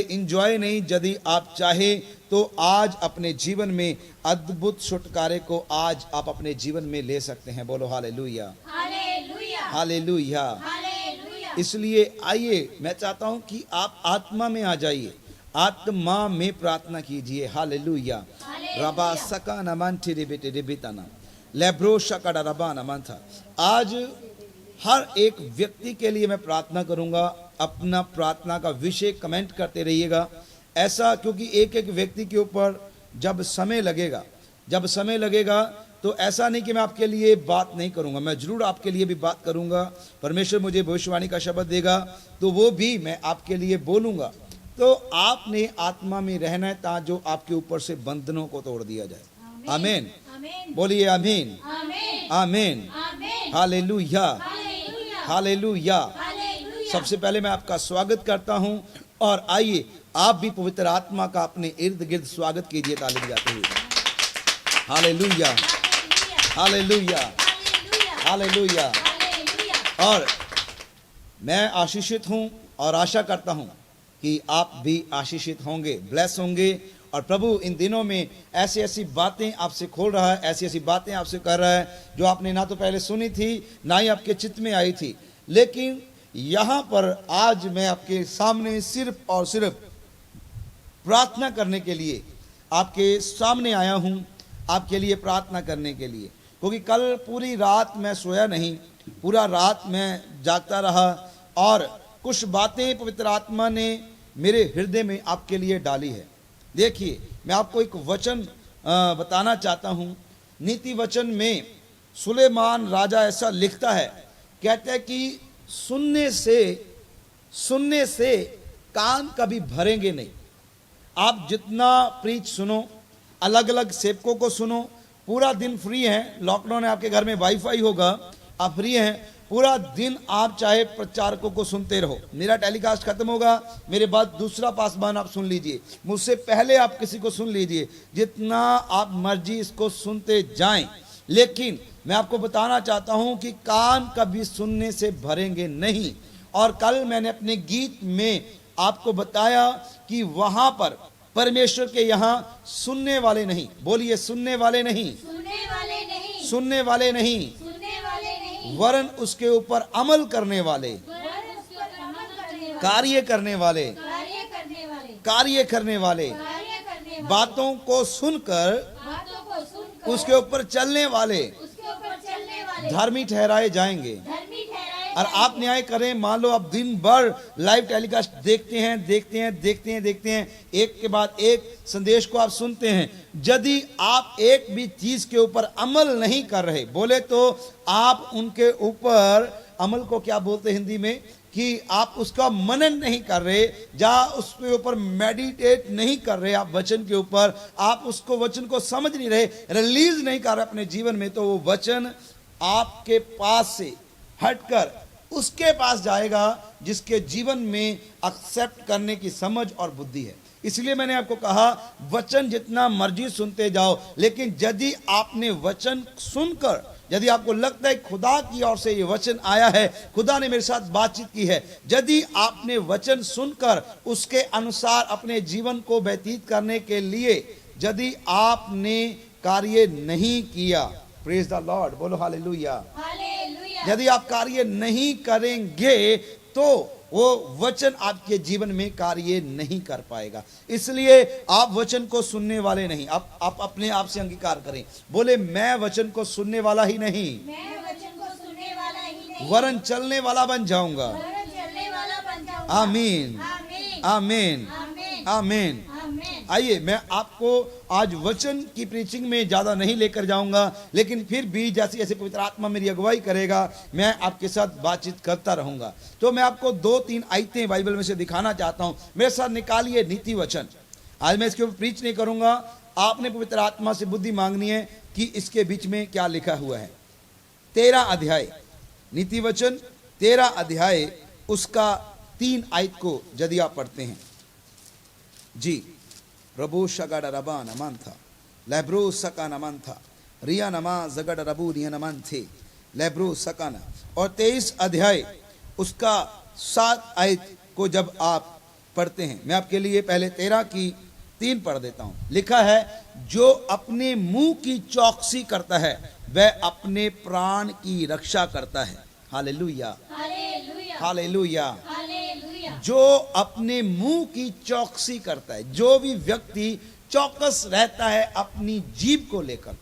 Enjoy नहीं, यदि आप चाहे तो आज अपने जीवन में अद्भुत छुटकारे को आज आप अपने जीवन में ले सकते हैं। बोलो हालेलुया, हालेलुया, हालेलुया। हालेलुया। इसलिए आइए, मैं चाहता हूं कि आप आत्मा में आ जाइए, आत्मा में प्रार्थना कीजिए। हालेलुया। रबा सका नमन टिरिबिट रिबिताना लेब्रो शकड़ा रबा नमन था। आज हर एक व्यक्ति के लिए मैं प्रार्थना करूंगा। अपना प्रार्थना का विषय कमेंट करते रहिएगा, ऐसा क्योंकि एक एक व्यक्ति के ऊपर जब समय लगेगा तो ऐसा नहीं कि मैं आपके लिए बात नहीं करूंगा, मैं जरूर आपके लिए भी बात करूंगा। परमेश्वर मुझे भविष्यवाणी का शब्द देगा तो वो भी मैं आपके लिए बोलूंगा। तो आपने आत्मा में रहना है ताकि आपके ऊपर से बंधनों को तोड़ दिया जाए। आमीन, बोलिए आमीन, आमीन, हालेलुया, हालेलुया। सबसे पहले मैं आपका स्वागत करता हूं और आइए आप भी पवित्र आत्मा का अपने इर्द गिर्द स्वागत कीजिए ताली बजाते हुए। Hallelujah, hallelujah, hallelujah. और मैं आशीषित हूं और आशा करता हूं कि आप भी आशीषित होंगे, ब्लेस होंगे। और प्रभु इन दिनों में ऐसी ऐसी बातें आपसे खोल रहा है, ऐसी ऐसी बातें आपसे कर रहा है जो आपने ना तो पहले सुनी थी ना ही आपके चित्त में आई थी। लेकिन यहाँ पर आज मैं आपके सामने सिर्फ और सिर्फ प्रार्थना करने के लिए आपके सामने आया हूँ, आपके लिए प्रार्थना करने के लिए। क्योंकि कल पूरी रात मैं सोया नहीं, पूरा रात मैं जागता रहा और कुछ बातें पवित्र आत्मा ने मेरे हृदय में आपके लिए डाली है। देखिए, मैं आपको एक वचन बताना चाहता हूँ। नीति वचन में सुलेमान राजा ऐसा लिखता है, कहते हैं कि सुनने से कान कभी भरेंगे नहीं। आप जितना प्रीच सुनो, अलग अलग सेवकों को सुनो, पूरा दिन फ्री हैं, लॉकडाउन है, आपके घर में वाईफाई होगा, आप फ्री हैं, पूरा दिन आप चाहे प्रचारकों को सुनते रहो। मेरा टेलीकास्ट खत्म होगा, मेरे बाद दूसरा पासवान आप सुन लीजिए, मुझसे पहले आप किसी को सुन लीजिए, जितना आप मर्जी इसको सुनते जाएं। लेकिन मैं आपको बताना चाहता हूं कि कान कभी सुनने से भरेंगे नहीं। और कल मैंने अपने गीत में आपको बताया कि वहां पर परमेश्वर के यहां सुनने वाले नहीं, बोलिए सुनने वाले नहीं, सुनने वाले नहीं, सुनने वाले नहीं, सुनने वाले नहीं, वरन उसके ऊपर अमल करने वाले, वरन उस पर अमल करने वाले, कार्य करने वाले, कार्य करने वाले, कार्य करने वाले, कार्य करने वाले, बातों को सुनकर बातों को सुनकर उसके ऊपर चलने वाले उसके ऊपर चलने वाले धर्मी ठहराए जाएंगे। धर्मी ठहराए और आप न्याय करें, मान लो आप दिन भर लाइव टेलीकास्ट देखते हैं, एक के बाद एक संदेश को आप सुनते हैं, यदि आप एक भी चीज के ऊपर अमल नहीं कर रहे, बोले तो आप उनके ऊपर अमल को क्या बोलते हैं हिंदी में, कि आप उसका मनन नहीं कर रहे, जहाँ उसके ऊपर मेडिटेट नहीं कर रहे, आप वचन के ऊपर, आप उसको वचन को समझ नहीं रहे, रिलीज नहीं कर रहे अपने जीवन में, तो वो वचन आपके पास से हटकर उसके पास जाएगा जिसके जीवन में एक्सेप्ट करने की समझ और बुद्धि है। इसलिए मैंने आपको कहा वचन जितना मर्जी सुनते जाओ, लेकिन यदि आपने वचन सुनकर, यदि आपको लगता है खुदा की ओर से ये वचन आया है, खुदा ने मेरे साथ बातचीत की है, यदि आपने वचन सुनकर उसके अनुसार अपने जीवन को व्यतीत करने के लिए यदि आपने कार्य नहीं किया, प्रेज द लॉर्ड, बोलो हालेलुया, हालेलुया, यदि आप कार्य नहीं करेंगे तो वो वचन आपके जीवन में कार्य नहीं कर पाएगा। इसलिए आप वचन को सुनने वाले नहीं, आप अपने आप से अंगीकार करें, बोले मैं वचन को सुनने वाला ही नहीं, मैं वचन को सुनने वाला ही नहीं, वरन चलने वाला बन जाऊंगा। वरन चलने वाला बन जाऊंगा। आमीन, आमीन, आमीन, आमीन, आमीन। आमीन। आइए, मैं आपको आज वचन की प्रीचिंग में ज्यादा नहीं लेकर जाऊंगा, लेकिन फिर भी जैसे जैसे पवित्र आत्मा मेरी अगुवाई करेगा मैं आपके साथ बातचीत करता रहूंगा। तो मैं आपको 2-3 आयतें बाइबल में से दिखाना चाहता हूं, मेरे साथ निकालिए नीति वचन। आज मैं इसके ऊपर प्रीच नहीं करूंगा, आपने पवित्र आत्मा से बुद्धि मांगनी है कि इसके बीच में क्या लिखा हुआ है। 13 अध्याय नीति वचन, 13 अध्याय उसका 3 आयत को यदि आप पढ़ते हैं जी, प्रभु शगड़ रबा नमन था, लेब्रो सका नमन था, रिया नमा जगड़ रबू रिया नमन थे, लेब्रो सकाना। और 23 अध्याय उसका 7 आयत को जब आप पढ़ते हैं। मैं आपके लिए पहले 13 की 3 पढ़ देता हूं। लिखा है, जो अपने मुंह की चौकसी करता है वह अपने प्राण की रक्षा करता है। Hallelujah, hallelujah, hallelujah. हालेलुया, जो अपने मुंह की चौकसी करता है, जो भी व्यक्ति चौकस रहता है अपनी जीभ को लेकर,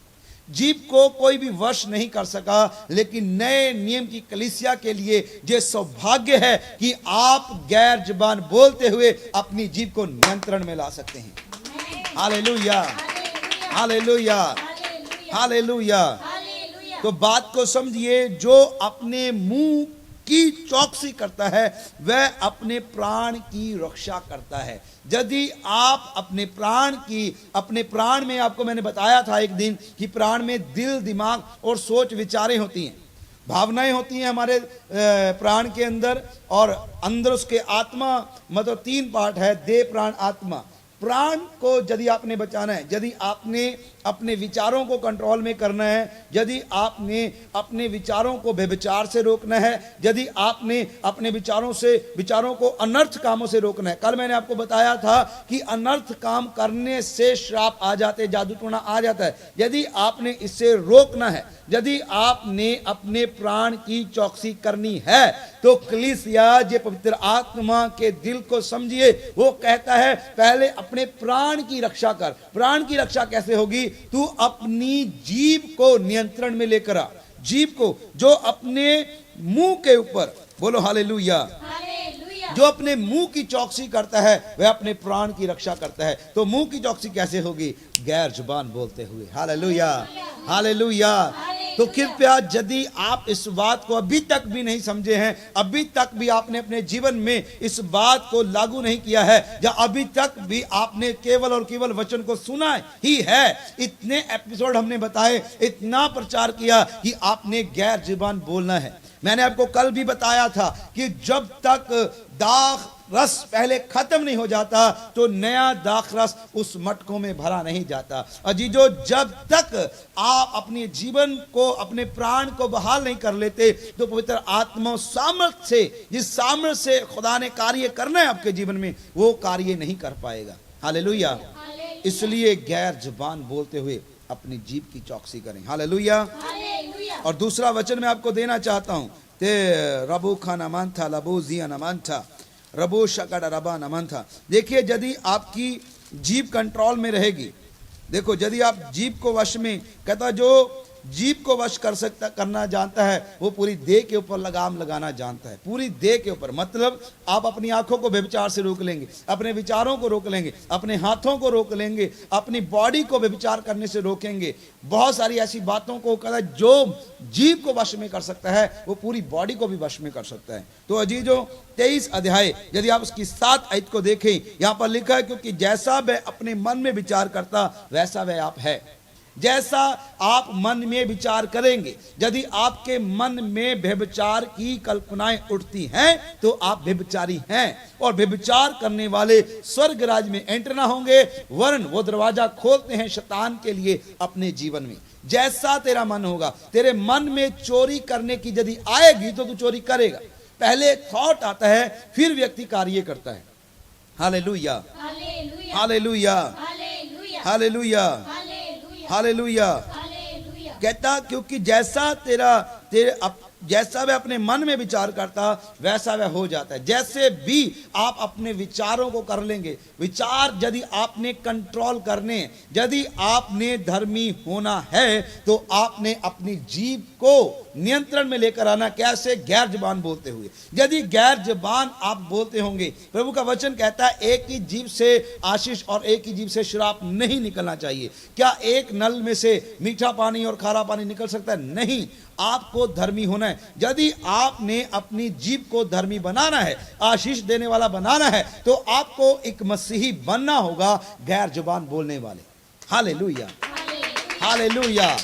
जीभ को कोई भी वश नहीं कर सका, लेकिन नए नियम की कलीसिया के लिए ये सौभाग्य है कि आप गैर जुबान बोलते हुए अपनी जीभ को नियंत्रण में ला सकते हैं। Hallelujah, hallelujah, hallelujah. हालेलुया। तो बात को समझिए, जो अपने मुंह की चौकसी करता है वह अपने प्राण की रक्षा करता है। यदि आप अपने प्राण में, आपको मैंने बताया था एक दिन कि प्राण में दिल, दिमाग और सोच विचारें होती हैं, भावनाएं होती हैं हमारे प्राण के अंदर, और अंदर उसके आत्मा, मतलब 3 पार्ट है, देह, प्राण, आत्मा। प्राण को यदि आपने बचाना है, यदि आपने अपने विचारों को कंट्रोल में करना है, यदि आपने अपने विचारों को व्यभिचार से रोकना है, यदि आपने अपने विचारों को अनर्थ कामों से रोकना है। कल मैंने आपको बताया था कि अनर्थ काम करने से श्राप आ जाते, जादू टोना आ जाता है। यदि आपने इससे रोकना है, यदि आपने अपने प्राण की चौकसी करनी है, तो कलीसिया जे पवित्र आत्मा के दिल को समझिए, वो कहता है पहले अपने प्राण की रक्षा कर। प्राण की रक्षा कैसे होगी? तू अपनी जीभ को नियंत्रण में लेकर आ। जीभ को, जो अपने मुंह के ऊपर, बोलो हालेलुया, हालेलुया। जो अपने मुंह की चौकसी करता है वह अपने प्राण की रक्षा करता है। तो मुंह की चौकसी कैसे होगी? गैर जुबान बोलते हुए। Hallelujah, hallelujah. तो कृपया, यदि आप इस बात को अभी तक भी नहीं समझे हैं, अभी तक भी आपने अपने जीवन में इस बात को लागू नहीं किया है, या अभी तक भी आपने केवल और केवल वचन को सुना ही है, इतने एपिसोड हमने बताए, इतना प्रचार किया कि आपने गैर जुबान बोलना है। मैंने आपको कल भी बताया था कि जब तक दाख रस पहले खत्म नहीं हो जाता तो नया दाख रस उस मटकों में भरा नहीं जाता। अजीजों, जब तक आप अपने जीवन को, अपने प्राण को बहाल नहीं कर लेते, तो पवित्र आत्मा सामर्थ्य से, जिस सामर्थ्य से खुदा ने कार्य करना है आपके जीवन में, वो कार्य नहीं कर पाएगा। हालेलुया। इसलिए गैर जुबान बोलते हुए अपनी जीभ की चौकसी करें। हालेलुया। और दूसरा वचन मैं आपको देना चाहता हूं, ते रबू खाना मान था, लबू जिया नमान था, रबो शकड़ रबा नमन था। देखिए, यदि आपकी जीभ कंट्रोल में रहेगी, देखो, यदि आप जीभ को वश में, कहता जो जीभ को वश करना जानता है वो पूरी देह के ऊपर लगाम लगाना जानता है। पूरी देह के ऊपर मतलब आप अपनी आंखों को व्यभिचार से रोक लेंगे, अपने विचारों को रोक लेंगे, अपने हाथों को रोक लेंगे, अपनी बॉडी को व्यभिचार करने से रोकेंगे। बहुत सारी ऐसी बातों को कहता है, जो जीभ को वश में कर सकता है वो पूरी बॉडी को भी वश में कर सकता है। तो अजीजों, 23 अध्याय यदि आप उसकी 7 आयत को देखें, यहां पर लिखा है, क्योंकि जैसा वह अपने मन में विचार करता वैसा वह आप है। जैसा आप मन में विचार करेंगे, यदि आपके मन में व्यभिचार की कल्पनाएं उठती हैं तो आप व्यभिचारी हैं, और व्यभिचार करने वाले स्वर्ग राज में एंटर ना होंगे, वरन वो दरवाजा खोलते हैं शैतान के लिए अपने जीवन में। जैसा तेरा मन होगा, तेरे मन में चोरी करने की यदि आएगी तो तू चोरी करेगा। पहले थॉट आता है, फिर व्यक्ति कार्य करता है। Hallelujah, hallelujah, hallelujah, hallelujah. कहता, क्योंकि जैसा वह अपने मन में विचार करता वैसा वह हो जाता है। जैसे भी आप अपने विचारों को कर लेंगे, विचार यदि आपने कंट्रोल करने, यदि आपने धर्मी होना है, तो आपने अपनी जीभ को नियंत्रण में लेकर आना। कैसे? गैर जुबान बोलते हुए। यदि गैर जुबान आप बोलते होंगे, प्रभु का वचन कहता है एक ही जीभ से आशीष और एक ही जीभ से श्राप नहीं निकलना चाहिए। क्या एक नल में से मीठा पानी और खारा पानी निकल सकता है? नहीं। आपको धर्मी होना है। यदि आपने अपनी जीभ को धर्मी बनाना है, आशीष देने वाला बनाना है, तो आपको एक मसीही बनना होगा, गैर जुबान बोलने वाले। Hallelujah, hallelujah,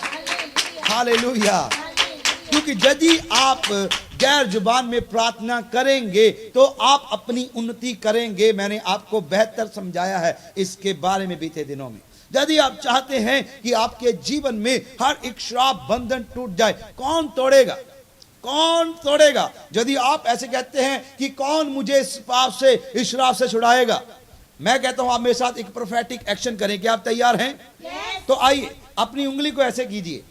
hallelujah. क्योंकि यदि आप गैर जुबान में प्रार्थना करेंगे तो आप अपनी उन्नति करेंगे। मैंने आपको बेहतर समझाया है इसके बारे में बीते दिनों में। यदि आप चाहते हैं कि आपके जीवन में हर एक श्राप बंधन टूट जाए, कौन तोड़ेगा? कौन तोड़ेगा? यदि आप ऐसे कहते हैं कि कौन मुझे इस पाप से, इस श्राप से छुड़ाएगा, मैं कहता हूं आप मेरे साथ एक प्रोफेटिक एक्शन करें। क्या आप तैयार हैं? Yes. तो आइए अपनी उंगली को ऐसे कीजिए,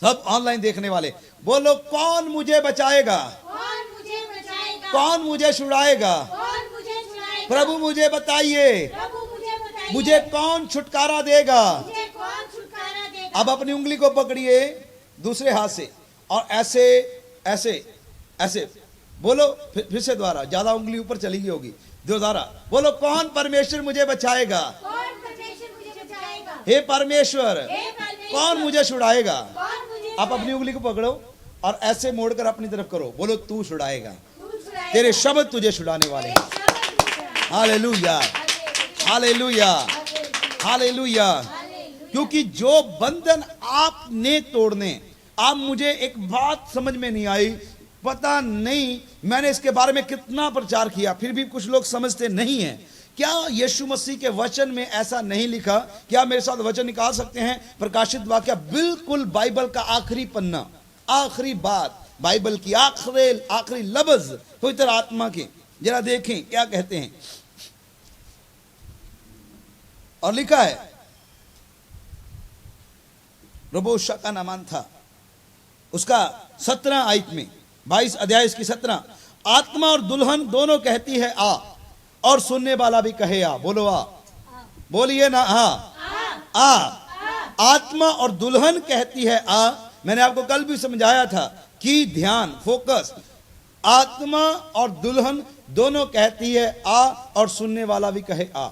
सब ऑनलाइन देखने वाले बोलो, कौन मुझे बचाएगा? कौन मुझे बचाएगा? कौन मुझे छुड़ाएगा? कौन मुझे छुड़ाएगा? प्रभु मुझे बताइए, प्रभु मुझे बताइए। मुझे कौन छुटकारा देगा? मुझे कौन छुटकारा देगा? अब अपनी उंगली को पकड़िए दूसरे हाथ से और ऐसे ऐसे ऐसे बोलो, फिर से द्वारा, ज्यादा उंगली ऊपर चली गई होगी, दोबारा बोलो, कौन परमेश्वर मुझे बचाएगा? कौन परमेश्वर मुझे बचाएगा? हे परमेश्वर, हे परमेश्वर, कौन मुझे छुड़ाएगा? कौन मुझे आप अपनी उंगली को पकड़ो और ऐसे मोड़कर अपनी तरफ करो, बोलो, तू छुड़ाएगा, छुड़ाएगा? तेरे शब्द तुझे छुड़ाने वाले हैं। तेरे शब्द मुझे हालेलुया, हालेलुया, हालेलुया। क्योंकि जो बंधन आपने तोड़ने, आप मुझे एक बात समझ में नहीं आई, पता नहीं मैंने इसके बारे में कितना प्रचार किया, फिर भी कुछ लोग समझते नहीं हैं। क्या यीशु मसीह के वचन में ऐसा नहीं लिखा? क्या मेरे साथ वचन निकाल सकते हैं? प्रकाशित वाक्य, बिल्कुल बाइबल का आखिरी पन्ना, आखिरी बात, बाइबल की आखिरी लफ्ज पवित्र आत्मा के, जरा देखें क्या कहते हैं। और लिखा है, रबोशा का नामान था, उसका 17 आयत में, 22 अध्याय इसकी 17, आत्मा और दुल्हन दोनों कहती है आ, और सुनने वाला भी कहे आ। बोलो आ, बोलिए ना, आ, आत्मा और दुल्हन कहती है आ। मैंने आपको कल भी समझाया था कि ध्यान, फोकस, आत्मा और दुल्हन दोनों कहती है आ, और सुनने वाला भी कहे आ।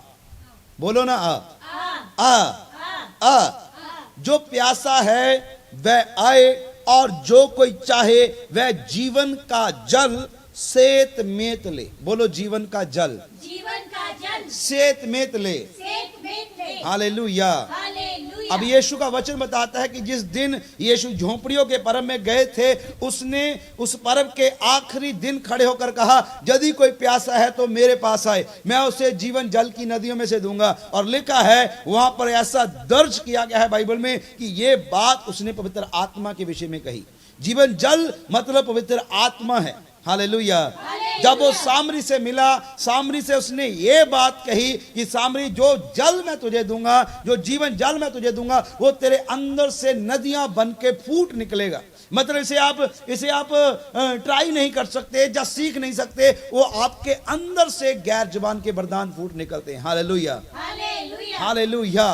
बोलो ना, आ, जो प्यासा है वह आए, और जो कोई चाहे वह जीवन का जल सेत मेत ले। बोलो, जीवन का जल, जीवन का जल सेत मेत ले। सेत में ले। हालेलुया। हालेलुया। अब यीशु का वचन बताता है कि जिस दिन यीशु झोंपड़ियों के पर्व में गए थे, उसने उस पर्व के आखिरी दिन खड़े होकर कहा, यदि कोई प्यासा है तो मेरे पास आए, मैं उसे जीवन जल की नदियों में से दूंगा। और लिखा है वहां पर, ऐसा दर्ज किया गया है बाइबल में कि ये बात उसने पवित्र आत्मा के विषय में कही। जीवन जल मतलब पवित्र आत्मा है। हालेलुया। जब वो सामरी से मिला, सामरी से उसने ये बात कही कि सामरी, जो जल मैं तुझे दूंगा, जो जीवन जल मैं तुझे दूंगा, वो तेरे अंदर से नदियां बन के फूट निकलेगा। मतलब इसे आप ट्राई नहीं कर सकते या सीख नहीं सकते, वो आपके अंदर से गैर जुबान के वरदान फूट निकलते हैं। Hallelujah, hallelujah. हालेलुया।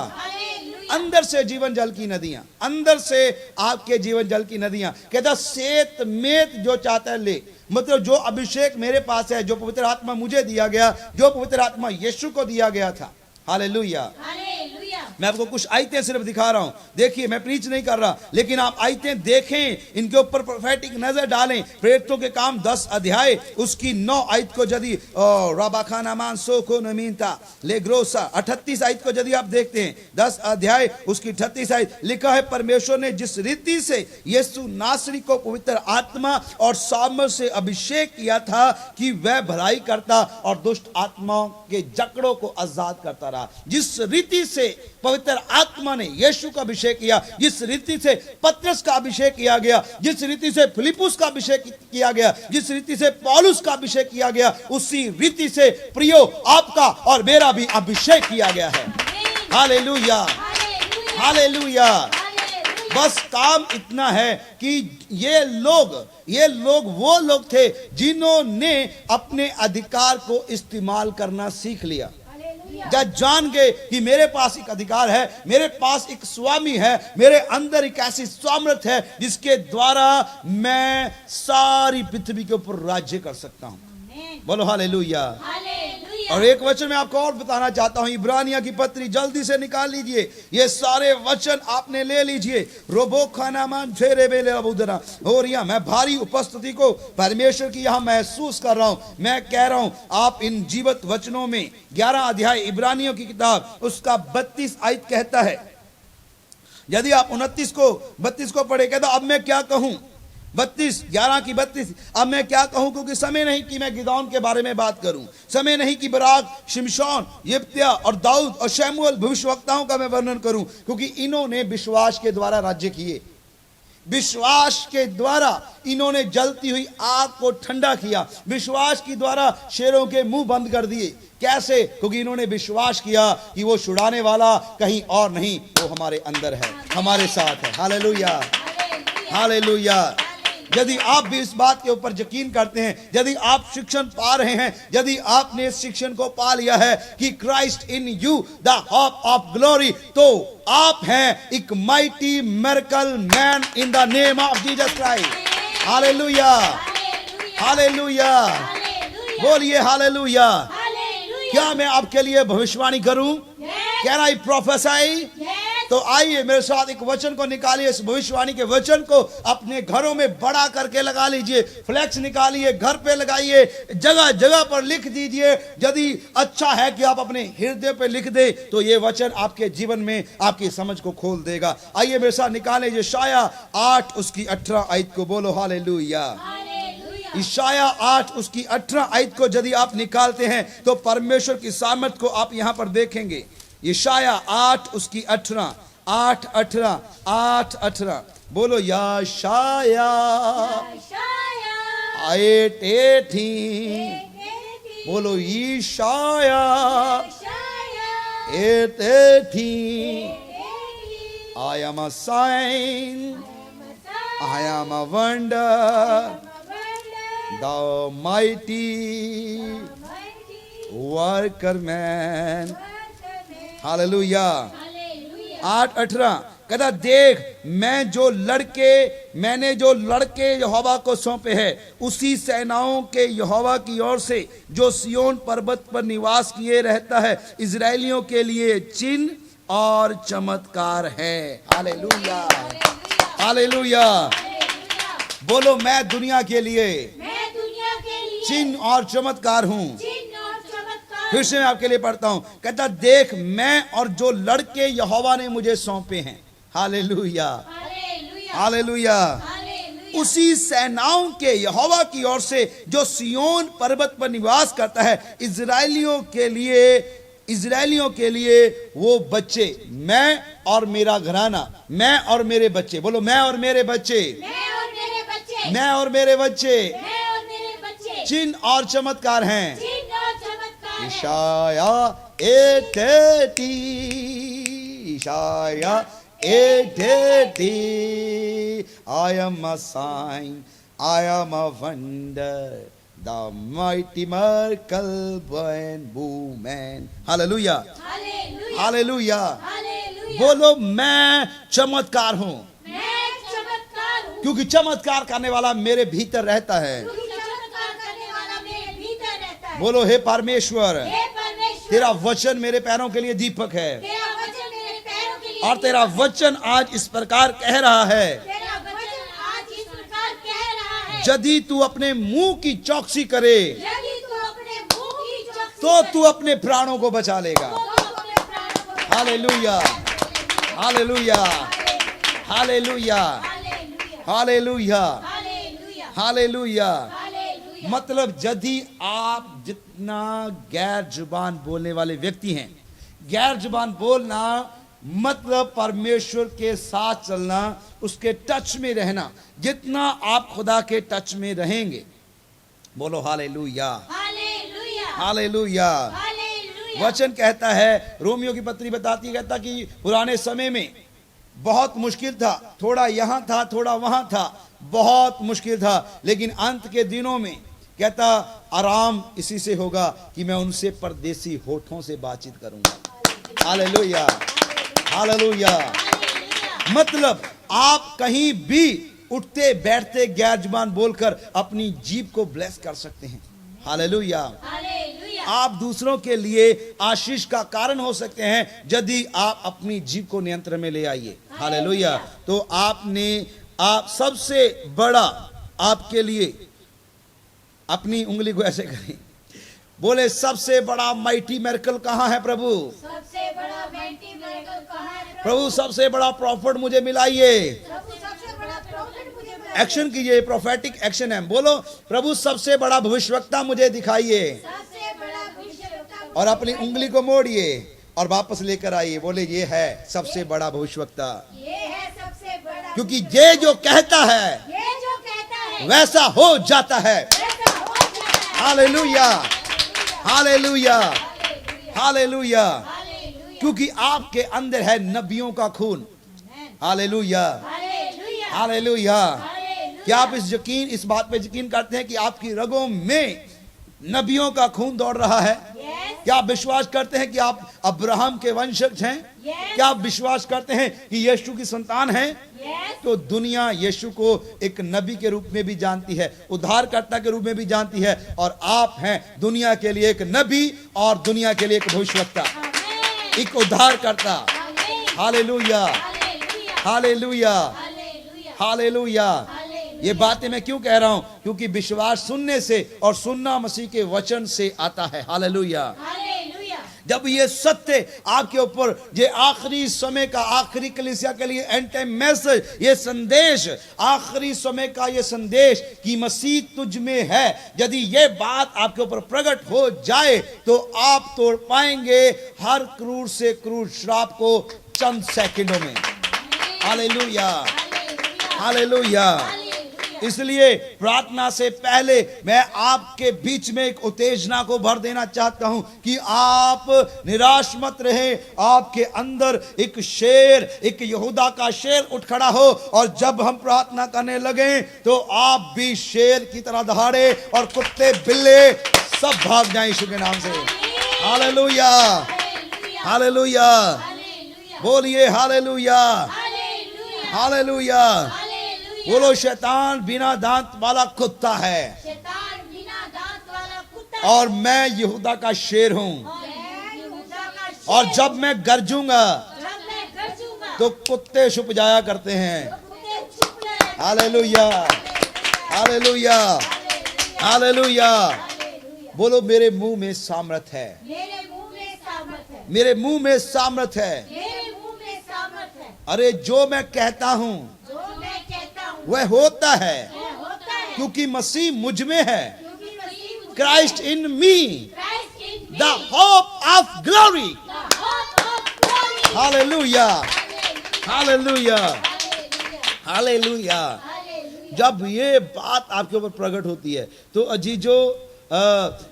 अंदर से जीवन जल की नदियां, अंदर से आपके जीवन जल की नदियां। कहता सेत मेत जो चाहता है ले, मतलब जो अभिषेक मेरे पास है, जो पवित्र आत्मा मुझे दिया गया, जो पवित्र आत्मा यीशु को दिया गया था। हालेलुया। हालेलुया। मैं आपको कुछ आयतें सिर्फ दिखा रहा हूं, देखिए, मैं प्रीच नहीं कर रहा, लेकिन आप आयतें देखें, इनके ऊपर प्रोफेटिक नजर डालें। प्रेरितों के काम 10 अध्याय उसकी 9 आयत को यदि रबाखाना मान सोखो नमीनता लेग्रोसा 38 आयत को यदि आप देखते हैं, 10 अध्याय उसकी 38 आयत, लिखा है, परमेश्वर ने जिस रीति से यीशु नासरी को पवित्र आत्मा और सामर्थ से अभिषेक किया था कि वह भलाई करता और दुष्ट आत्माओं के जकड़ों को आजाद करता रहा, जिस रीति से पवित्र आत्मा ने यीशु का अभिषेक किया, जिस रीति से पतरस का अभिषेक किया गया, जिस रीति से फिलिपुस का अभिषेक किया गया, जिस रीति से पौलुस का अभिषेक किया गया, उसी रीति से प्रियो आपका और मेरा भी अभिषेक किया गया है। Hallelujah, hallelujah. बस काम इतना है कि ये लोग वो लोग थे जिन्होंने अपने अधिकार को इस्तेमाल करना सीख लिया। जब जान गए कि मेरे पास एक अधिकार है, मेरे पास एक स्वामी है, मेरे अंदर एक ऐसी सामर्थ्य है जिसके द्वारा मैं सारी पृथ्वी के ऊपर राज्य कर सकता हूं। बोलो हालेलुया। और एक वचन मैं आपको और बताना चाहता हूं, इब्रानिया की पत्री जल्दी से निकाल लीजिए, ये सारे वचन आपने ले लीजिए। रोबो खाना मान फेरे बेले अबुदना हो रिया, मैं भारी उपस्थिति को परमेश्वर की यहां महसूस कर रहा हूं। मैं कह रहा हूं, आप इन जीवित वचनों में 11 अध्याय इब्रानियों की किताब उसका 32 आयत कहता है, यदि आप 29 को 32 को पढ़े, कहता अब मैं क्या कहूं, 32 11 की 32, अब मैं क्या कहूं, क्योंकि समय नहीं कि मैं गिदौन के बारे में बात करूं, समय नहीं कि बराक, शिमशोन, यिप्त्या और दाऊद और शमूएल भविष्यवक्ताओं का मैं वर्णन करूं, क्योंकि इन्होंने विश्वास के द्वारा राज्य किए। विश्वास के द्वारा इन्होंने जलती हुई आग को ठंडा किया। विश्वास के द्वारा शेरों के मुंह बंद कर दिए। कैसे? क्योंकि इन्होंने विश्वास किया कि वो छुड़ाने वाला कहीं और नहीं, वो हमारे अंदर है, हमारे साथ है। Hallelujah, hallelujah. यदि आप भी इस बात के ऊपर यकीन करते हैं, यदि आप शिक्षण पा रहे हैं, यदि आपने इस शिक्षण को पा लिया है कि Christ in you the hope of glory, तो आप हैं एक mighty miracle man in the name of Jesus Christ. Hallelujah, hallelujah, बोलिए हालेलुया। क्या मैं आपके लिए भविष्यवाणी करूं? Can I प्रोफेसाई? तो आइए मेरे साथ एक वचन को निकालिए, इस भविष्यवाणी के वचन को अपने घरों में बड़ा करके लगा लीजिए, फ्लैक्स निकालिए, घर पे लगाइए, जगह जगह पर लिख दीजिए। यदि अच्छा है कि आप अपने हृदय पे लिख दे, तो ये वचन आपके जीवन में आपकी समझ को खोल देगा। आइए मेरे साथ निकालें यशाया 8 उसकी 18 आयत को, बोलो हालेलुया। यशाया 8 उसकी 18 आयत को यदि आप निकालते हैं तो परमेश्वर की सामर्थ को आप यहां पर देखेंगे। यशाया 8 उसकी 18, 8:18 बोलो यशाया 8:18 बोलो यशाया 8:18 I am a sign, I am a wonder, the mighty worker man. Hallelujah. 8:18 कहता, देख मैंने जो लड़के यहोवा को सौंपे हैं, उसी सेनाओं के यहोवा की ओर से जो सिय्योन पर्वत पर निवास किए रहता है, इजराइलियों के लिए चिन्ह और चमत्कार है। Hallelujah, hallelujah. बोलो मैं दुनिया के लिए चिन्ह और चमत्कार हूं। फिर से मैं आपके लिए पढ़ता हूं, कहता देख मैं और जो लड़के यहोवा ने मुझे सौंपे हैं। Hallelujah, hallelujah. उसी सेनाओं के यहोवा की ओर से जो सिय्योन पर्वत पर निवास करता है, इजराइलियों के लिए वो बच्चे, मैं और मेरा घराना, मैं और मेरे बच्चे, बोलो मैं और मेरे बच्चे, मैं और मेरे बच्चे चिन्ह और चमत्कार हैं। इशाया 8:80, इशाया 8:80 I am a sign, I am a wonder, the mighty miracle woman. Hallelujah, hallelujah. बोलो मैं चमत्कार हूं, क्योंकि चमत्कार करने वाला मेरे भीतर रहता है। बोलो हे परमेश्वर, तेरा वचन मेरे पैरों के लिए दीपक है, और तेरा वचन आज इस प्रकार कह रहा है, यदि तू अपने मुंह की चौकसी करे तो तू अपने प्राणों को बचा लेगा। Hallelujah, hallelujah, hallelujah, hallelujah, hallelujah. मतलब यदि आप जितना गैर जुबान बोलने वाले व्यक्ति हैं, गैर जुबान बोलना मतलब परमेश्वर के साथ चलना, उसके टच में रहना, जितना आप खुदा के टच में रहेंगे, बोलो हालेलुया, हालेलुया। वचन कहता है, रोमियो की पत्री बताती है, कहता कि पुराने समय में बहुत मुश्किल था, थोड़ा यहां था थोड़ा वहां था, बहुत मुश्किल था, लेकिन अंत के दिनों में कहता आराम इसी से होगा कि मैं उनसे परदेसी होठों से बातचीत करूंगा। Hallelujah, hallelujah. मतलब आप कहीं भी उठते बैठते गैर जुबान बोलकर अपनी जीभ को ब्लेस कर सकते हैं। हालेलुया। आप दूसरों के लिए आशीष का कारण हो सकते हैं यदि आप अपनी जीभ को नियंत्रण में ले आइए। हालेलुया। तो आप सबसे बड़ा, आपके लिए अपनी उंगली को ऐसे करें, बोले सबसे बड़ा माइटी मिरेकल कहाँ है प्रभु? सबसे बड़ा माइटी मिरेकल कहाँ है प्रभु? सबसे बड़ा प्रॉफिट मुझे मिलाइए। एक्शन कीजिए, प्रोफेटिक एक्शन है। बोलो प्रभु सबसे बड़ा भविष्यवक्ता मुझे दिखाइए, और अपनी उंगली को मोड़िए और वापस लेकर आइए, बोले ये है सबसे बड़ा भविष्यवक्ता। क्योंकि ये जो कहता है ये जो कहता है वैसा हो जाता है। वैसा हो जाता है। Hallelujah, hallelujah, hallelujah. हालेलुया, क्योंकि आपके अंदर है नबियों का खून। Hallelujah, hallelujah, hallelujah. हालेलुया। क्या आप इस बात पे यकीन करते हैं कि आपकी रगों में नबियों का खून दौड़ रहा है? Yes, क्या आप विश्वास करते हैं कि आप अब्राहम के वंशज हैं? Yes. क्या आप विश्वास करते हैं कि यीशु की संतान हैं? yes, तो दुनिया यीशु को एक नबी के रूप में भी जानती है, उद्धारकर्ता के रूप में भी जानती है, और आप हैं दुनिया के लिए एक नबी और दुनिया के लिए एक भविष्यवक्ता, Amen, एक उद्धारकर्ता। Amen, hallelujah, Hallelujah, hallelujah, Hallelujah, hallelujah. Hallelujah. ये बातें मैं क्यों कह रहा हूं? क्योंकि विश्वास सुनने से और सुनना मसीह के वचन से आता है। हालेलुया। Hallelujah. जब ये सत्य आपके ऊपर, ये आखिरी समय का, आखिरी कलीसिया के लिए एंड टाइम मैसेज, ये संदेश, आखिरी समय का ये संदेश कि मसीह तुझ में है, यदि ये बात आपके ऊपर प्रकट हो जाए तो आप तोड़ पाएंगे हर क्रूर से क्रूर श्राप को चंद सेकंडों में। Hallelujah, Hallelujah. हालेलुया। Hallelujah. इसलिए प्रार्थना से पहले मैं आपके बीच में एक उत्तेजना को भर देना चाहता हूं कि आप निराश मत रहे। आपके अंदर एक शेर, एक यहूदा का शेर उठ खड़ा हो, और जब हम प्रार्थना करने लगे तो आप भी शेर की तरह दहाड़े और कुत्ते बिल्ले सब भाग जाएं यीशु के नाम से। Hallelujah, Hallelujah. हालेलुया। Hallelujah. बोलिए हालेलुया, Hallelujah. हालेलुया। Hallelujah. बोलो शैतान बिना दांत वाला कुत्ता है शैतान बिना दांत वाला कुत्ता और मैं यहूदा का शेर हूं, और मैं यहूदा का शेर। और जब मैं गरजूंगा जब मैं गरजूंगा तो कुत्ते छुप जाया करते हैं। कुत्ते चुप रहे। Hallelujah, hallelujah, hallelujah. बोलो मेरे मुंह में सामर्थ है, मेरे मुंह में सामर्थ है। मेरे मुंह में सामर्थ है। मेरे मुंह में सामर्थ है। अरे जो मैं कहता हूं जो मैं कहता हूँ वह होता है, वह होता है। क्योंकि मसीह मुझ में है। क्योंकि मसीह मुझ में क्राइस्ट है। इन मी, Christ in me, the hope of glory. the hope of glory. Hallelujah, Hallelujah. Hallelujah, Hallelujah. Hallelujah. Hallelujah. जब ये बात आपके ऊपर प्रकट होती है तो अजीजो,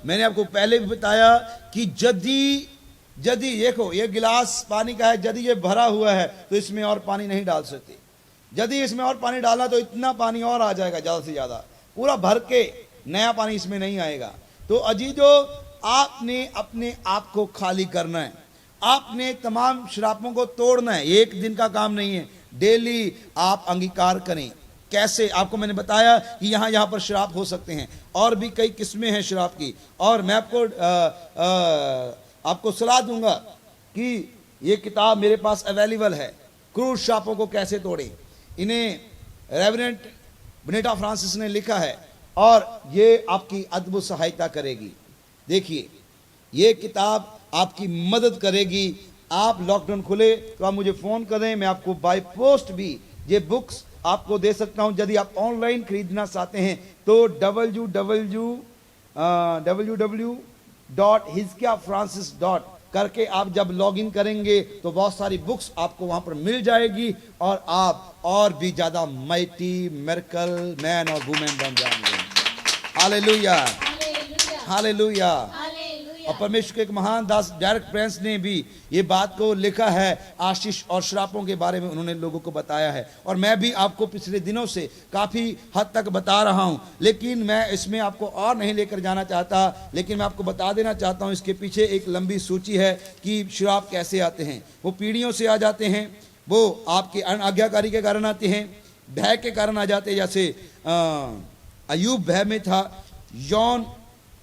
मैंने आपको पहले भी बताया कि यदि देखो ये गिलास पानी का है, यदि ये भरा हुआ है तो इसमें और पानी नहीं डाल सकते। यदि इसमें और पानी डालना तो इतना पानी और आ जाएगा, ज़्यादा से ज़्यादा, पूरा भर के नया पानी इसमें नहीं आएगा। तो अजीजो, आपने अपने आप को खाली करना है, आपने तमाम शरापों को तोड़ना है। एक दिन का काम नहीं है, डेली आप अंगीकार करें। कैसे? आपको मैंने बताया कि यहाँ पर शराब हो सकते हैं, और भी कई किस्में हैं शराब की, और मैं आपको सलाह दूंगा कि ये किताब मेरे पास अवेलेबल है, क्रूर शरापों को कैसे तोड़ें। इन्हें रेवरेंट बनेटा फ्रांसिस ने लिखा है, और ये आपकी अद्भुत सहायता करेगी। देखिए, ये किताब आपकी मदद करेगी। आप लॉकडाउन खुले तो आप मुझे फ़ोन करें, मैं आपको बाय पोस्ट भी ये बुक्स आपको दे सकता हूं। यदि आप ऑनलाइन खरीदना चाहते हैं तो www.hizkiahfrancis करके आप जब लॉगिन करेंगे तो बहुत सारी बुक्स आपको वहां पर मिल जाएगी, और आप और भी ज़्यादा माइटी मिरेकल मैन और वुमेन बन जाएंगे। Hallelujah, Hallelujah. हालेलुया। Hallelujah. और परमेश्वर के एक महान दास डायरेक्ट प्रिंस ने भी ये बात को लिखा है, आशीष और श्रापों के बारे में उन्होंने लोगों को बताया है, और मैं भी आपको पिछले दिनों से काफ़ी हद तक बता रहा हूँ, लेकिन मैं इसमें आपको और नहीं लेकर जाना चाहता। लेकिन मैं आपको बता देना चाहता हूँ, इसके पीछे एक लंबी सूची है कि श्राप कैसे आते हैं। वो पीढ़ियों से आ जाते हैं, वो आपकी आज्ञाकारी के कारण आते हैं, भय के कारण आ जाते हैं। जैसे अयूब भय में था, यौन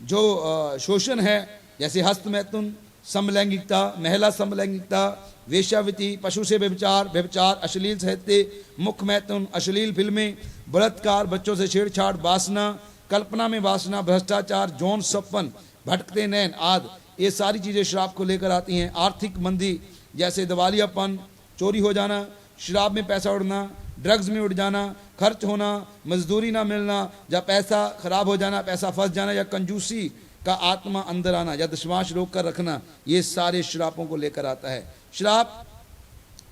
जो शोषण है, जैसे हस्त मैथुन, समलैंगिकता, महिला समलैंगिकता, वेश्यावृत्ति, पशु से व्यभिचार, अश्लील साहित्य, मुख मैथुन, अश्लील फिल्में, बलात्कार, बच्चों से छेड़छाड़, वासना, कल्पना में वासना, भ्रष्टाचार, जौन सपन, भटकते नैन आदि, ये सारी चीज़ें श्राप को लेकर आती हैं। आर्थिक मंदी, जैसे दिवालियापन, चोरी हो जाना, शराब में पैसा उड़ना, ड्रग्स में उड़ जाना, खर्च होना, मजदूरी ना मिलना, या पैसा खराब हो जाना, पैसा फंस जाना, या कंजूसी का आत्मा अंदर आना, या दशमांश रोक कर रखना, ये सारे श्रापों को लेकर आता है। श्राप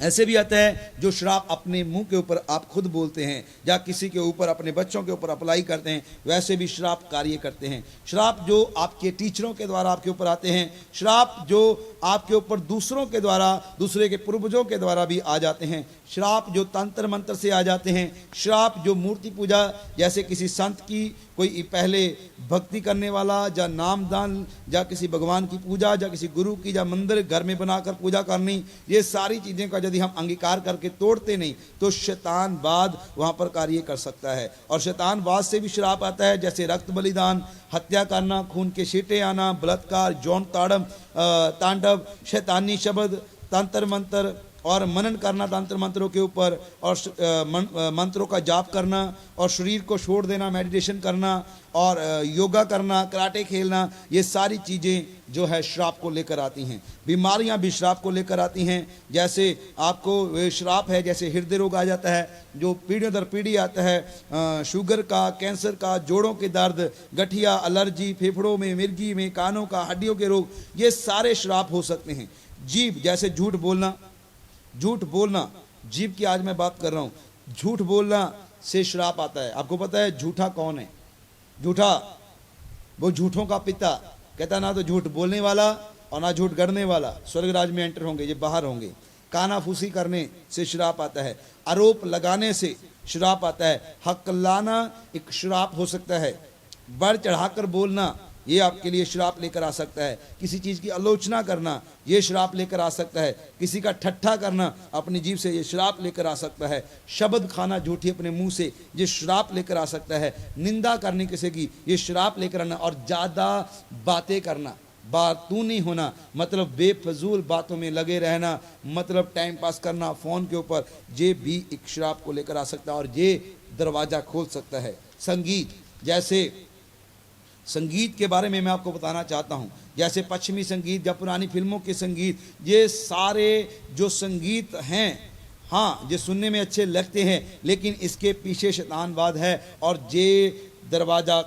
ऐसे भी आता है जो श्राप अपने मुंह के ऊपर आप खुद बोलते हैं या किसी के ऊपर अपने बच्चों के ऊपर अप्लाई करते हैं, वैसे भी श्राप कार्य करते हैं। श्राप जो आपके टीचरों के द्वारा आपके ऊपर आते हैं, श्राप जो आपके ऊपर दूसरों के द्वारा, दूसरे के पूर्वजों के द्वारा भी आ जाते हैं, श्राप जो तंत्र मंत्र से आ जाते हैं, श्राप जो मूर्ति पूजा, जैसे किसी संत की कोई पहले भक्ति करने वाला या नामदान या किसी भगवान की पूजा या किसी गुरु की या मंदिर घर में बनाकर पूजा करनी, ये सारी चीज़ें का यदि हम अंगीकार करके तोड़ते नहीं तो शैतानवाद वहाँ पर कार्य कर सकता है। और शैतानवाद से भी श्राप आता है, जैसे रक्त बलिदान, हत्या करना, खून के छींटे आना, बलात्कार, यौन तांडव, शैतानी शब्द, तंत्र मंत्र और मनन करना तंत्र मंत्रों के ऊपर, और मंत्रों का जाप करना, और शरीर को छोड़ देना, मेडिटेशन करना, और योगा करना, कराटे खेलना, ये सारी चीज़ें जो है श्राप को लेकर आती हैं। बीमारियां भी श्राप को लेकर आती हैं, जैसे आपको श्राप है, जैसे हृदय रोग आ जाता है जो पीढ़ियों दर पीढ़ी आता है, शुगर का, कैंसर का, जोड़ों के दर्द, गठिया, एलर्जी, फेफड़ों में, मिर्गी में, कानों का, हड्डियों के रोग, ये सारे श्राप हो सकते हैं। जीभ, जैसे झूठ बोलना, जीभ की आज मैं बात कर रहा हूं, झूठ बोलना से श्राप आता है। आपको पता है झूठा कौन है? झूठा वो झूठों का पिता, कहता ना तो झूठ बोलने वाला और ना झूठ गढ़ने वाला स्वर्ग राज में एंटर होंगे, ये बाहर होंगे। कानाफूसी करने से श्राप आता है, आरोप लगाने से श्राप आता है, हक लाना एक श्राप हो सकता है, बढ़ चढ़ाकर बोलना ये आपके लिए श्राप लेकर आ सकता है, किसी चीज़ की आलोचना करना ये श्राप लेकर आ सकता है, किसी का ठट्ठा करना अपनी जीभ से ये श्राप लेकर आ सकता है, शब्द खाना झूठी अपने मुंह से ये श्राप लेकर आ सकता है, निंदा करनी किसी की ये श्राप लेकर आना, और ज़्यादा बातें करना, बातूं नहीं होना, मतलब बेफजूल बातों में लगे रहना, मतलब टाइम पास करना फ़ोन के ऊपर, ये भी एक श्राप को लेकर आ सकता है और ये दरवाज़ा खोल सकता है। संगीत, जैसे संगीत के बारे में मैं आपको बताना चाहता हूं, जैसे पश्चिमी संगीत या पुरानी फिल्मों के संगीत, ये सारे जो संगीत हैं, हाँ ये सुनने में अच्छे लगते हैं, लेकिन इसके पीछे शैतानवाद है और ये दरवाज़ा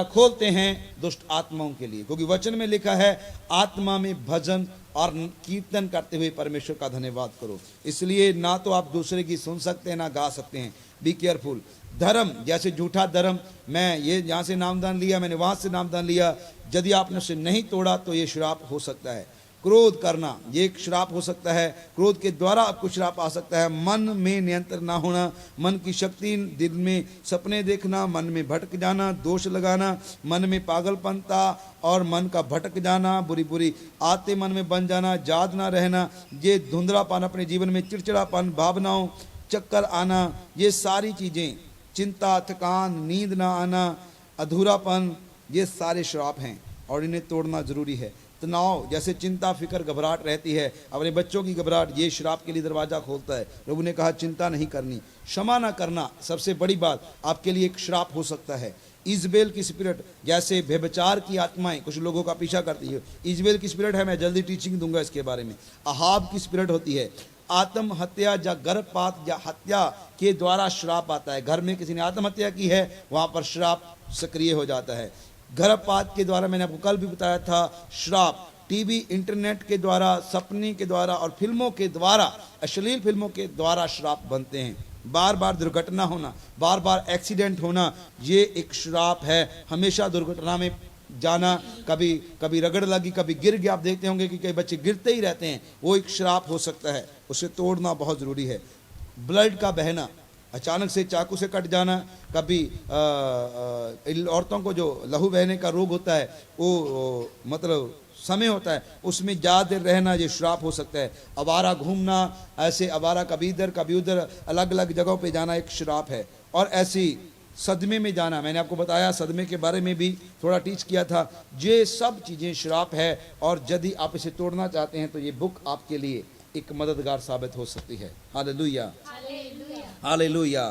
खोलते हैं दुष्ट आत्माओं के लिए, क्योंकि वचन में लिखा है आत्मा में भजन और कीर्तन करते हुए परमेश्वर का धन्यवाद करो। इसलिए ना तो आप दूसरे की सुन सकते हैं ना गा सकते हैं, बी केयरफुल। धर्म, जैसे झूठा धर्म, मैं ये यहाँ से नामदान लिया, मैंने वहाँ से नामदान लिया, यदि आपने उसे नहीं तोड़ा तो ये श्राप हो सकता है। क्रोध करना ये एक श्राप हो सकता है, क्रोध के द्वारा आपको श्राप आ सकता है। मन में नियंत्रण ना होना, मन की शक्ति, दिल में सपने देखना, मन में भटक जाना, दोष लगाना, मन में पागलपनता और मन का भटक जाना, बुरी बुरी आते मन में बन जाना, याद ना रहना, ये धुंधलापन अपने जीवन में, चिड़चिड़ापन, भावनाओं चक्कर आना, ये सारी चीज़ें, चिंता, थकान, नींद ना आना, अधूरापन, ये सारे श्राप हैं और इन्हें तोड़ना जरूरी है। तनाव, जैसे चिंता, फिक्र, घबराहट रहती है, अपने बच्चों की घबराहट, ये श्राप के लिए दरवाज़ा खोलता है। प्रभु ने कहा चिंता नहीं करनी। क्षमा ना करना, सबसे बड़ी बात, आपके लिए एक श्राप हो सकता है। इजबेल की स्पिरिट, जैसे व्यभिचार की आत्माएं कुछ लोगों का पीछा करती है, इजबेल की स्पिरिट है, मैं जल्दी टीचिंग दूंगा इसके बारे में। अहाब की स्पिरिट होती है। आत्महत्या या गर्भपात या हत्या के द्वारा श्राप आता है, घर में किसी ने आत्महत्या की है वहाँ पर श्राप सक्रिय हो जाता है। गर्भपात के द्वारा, मैंने आपको कल भी बताया था, श्राप टीवी, इंटरनेट के द्वारा, सपने के द्वारा और फिल्मों के द्वारा, अश्लील फिल्मों के द्वारा श्राप बनते हैं। बार बार दुर्घटना होना, बार बार एक्सीडेंट होना, ये एक श्राप है। हमेशा दुर्घटना में जाना, कभी कभी रगड़ लगी, कभी गिर गया, आप देखते होंगे कि कई बच्चे गिरते ही रहते हैं, वो एक श्राप हो सकता है, उसे तोड़ना बहुत ज़रूरी है। ब्लड का बहना, अचानक से चाकू से कट जाना, कभी औरतों को जो लहू बहने का रोग होता है, वो मतलब समय होता है, उसमें ज़्यादा देर रहना, ये श्राप हो सकता है। आवारा घूमना, ऐसे आवारा कभी इधर कभी उधर अलग अलग जगहों पे जाना एक श्राप है। और ऐसी सदमे में जाना, मैंने आपको बताया सदमे के बारे में भी थोड़ा टीच किया था, ये सब चीज़ें श्राप है। और यदि आप इसे तोड़ना चाहते हैं तो ये बुक आपके लिए एक मददगार साबित हो सकती है। Hallelujah, hallelujah.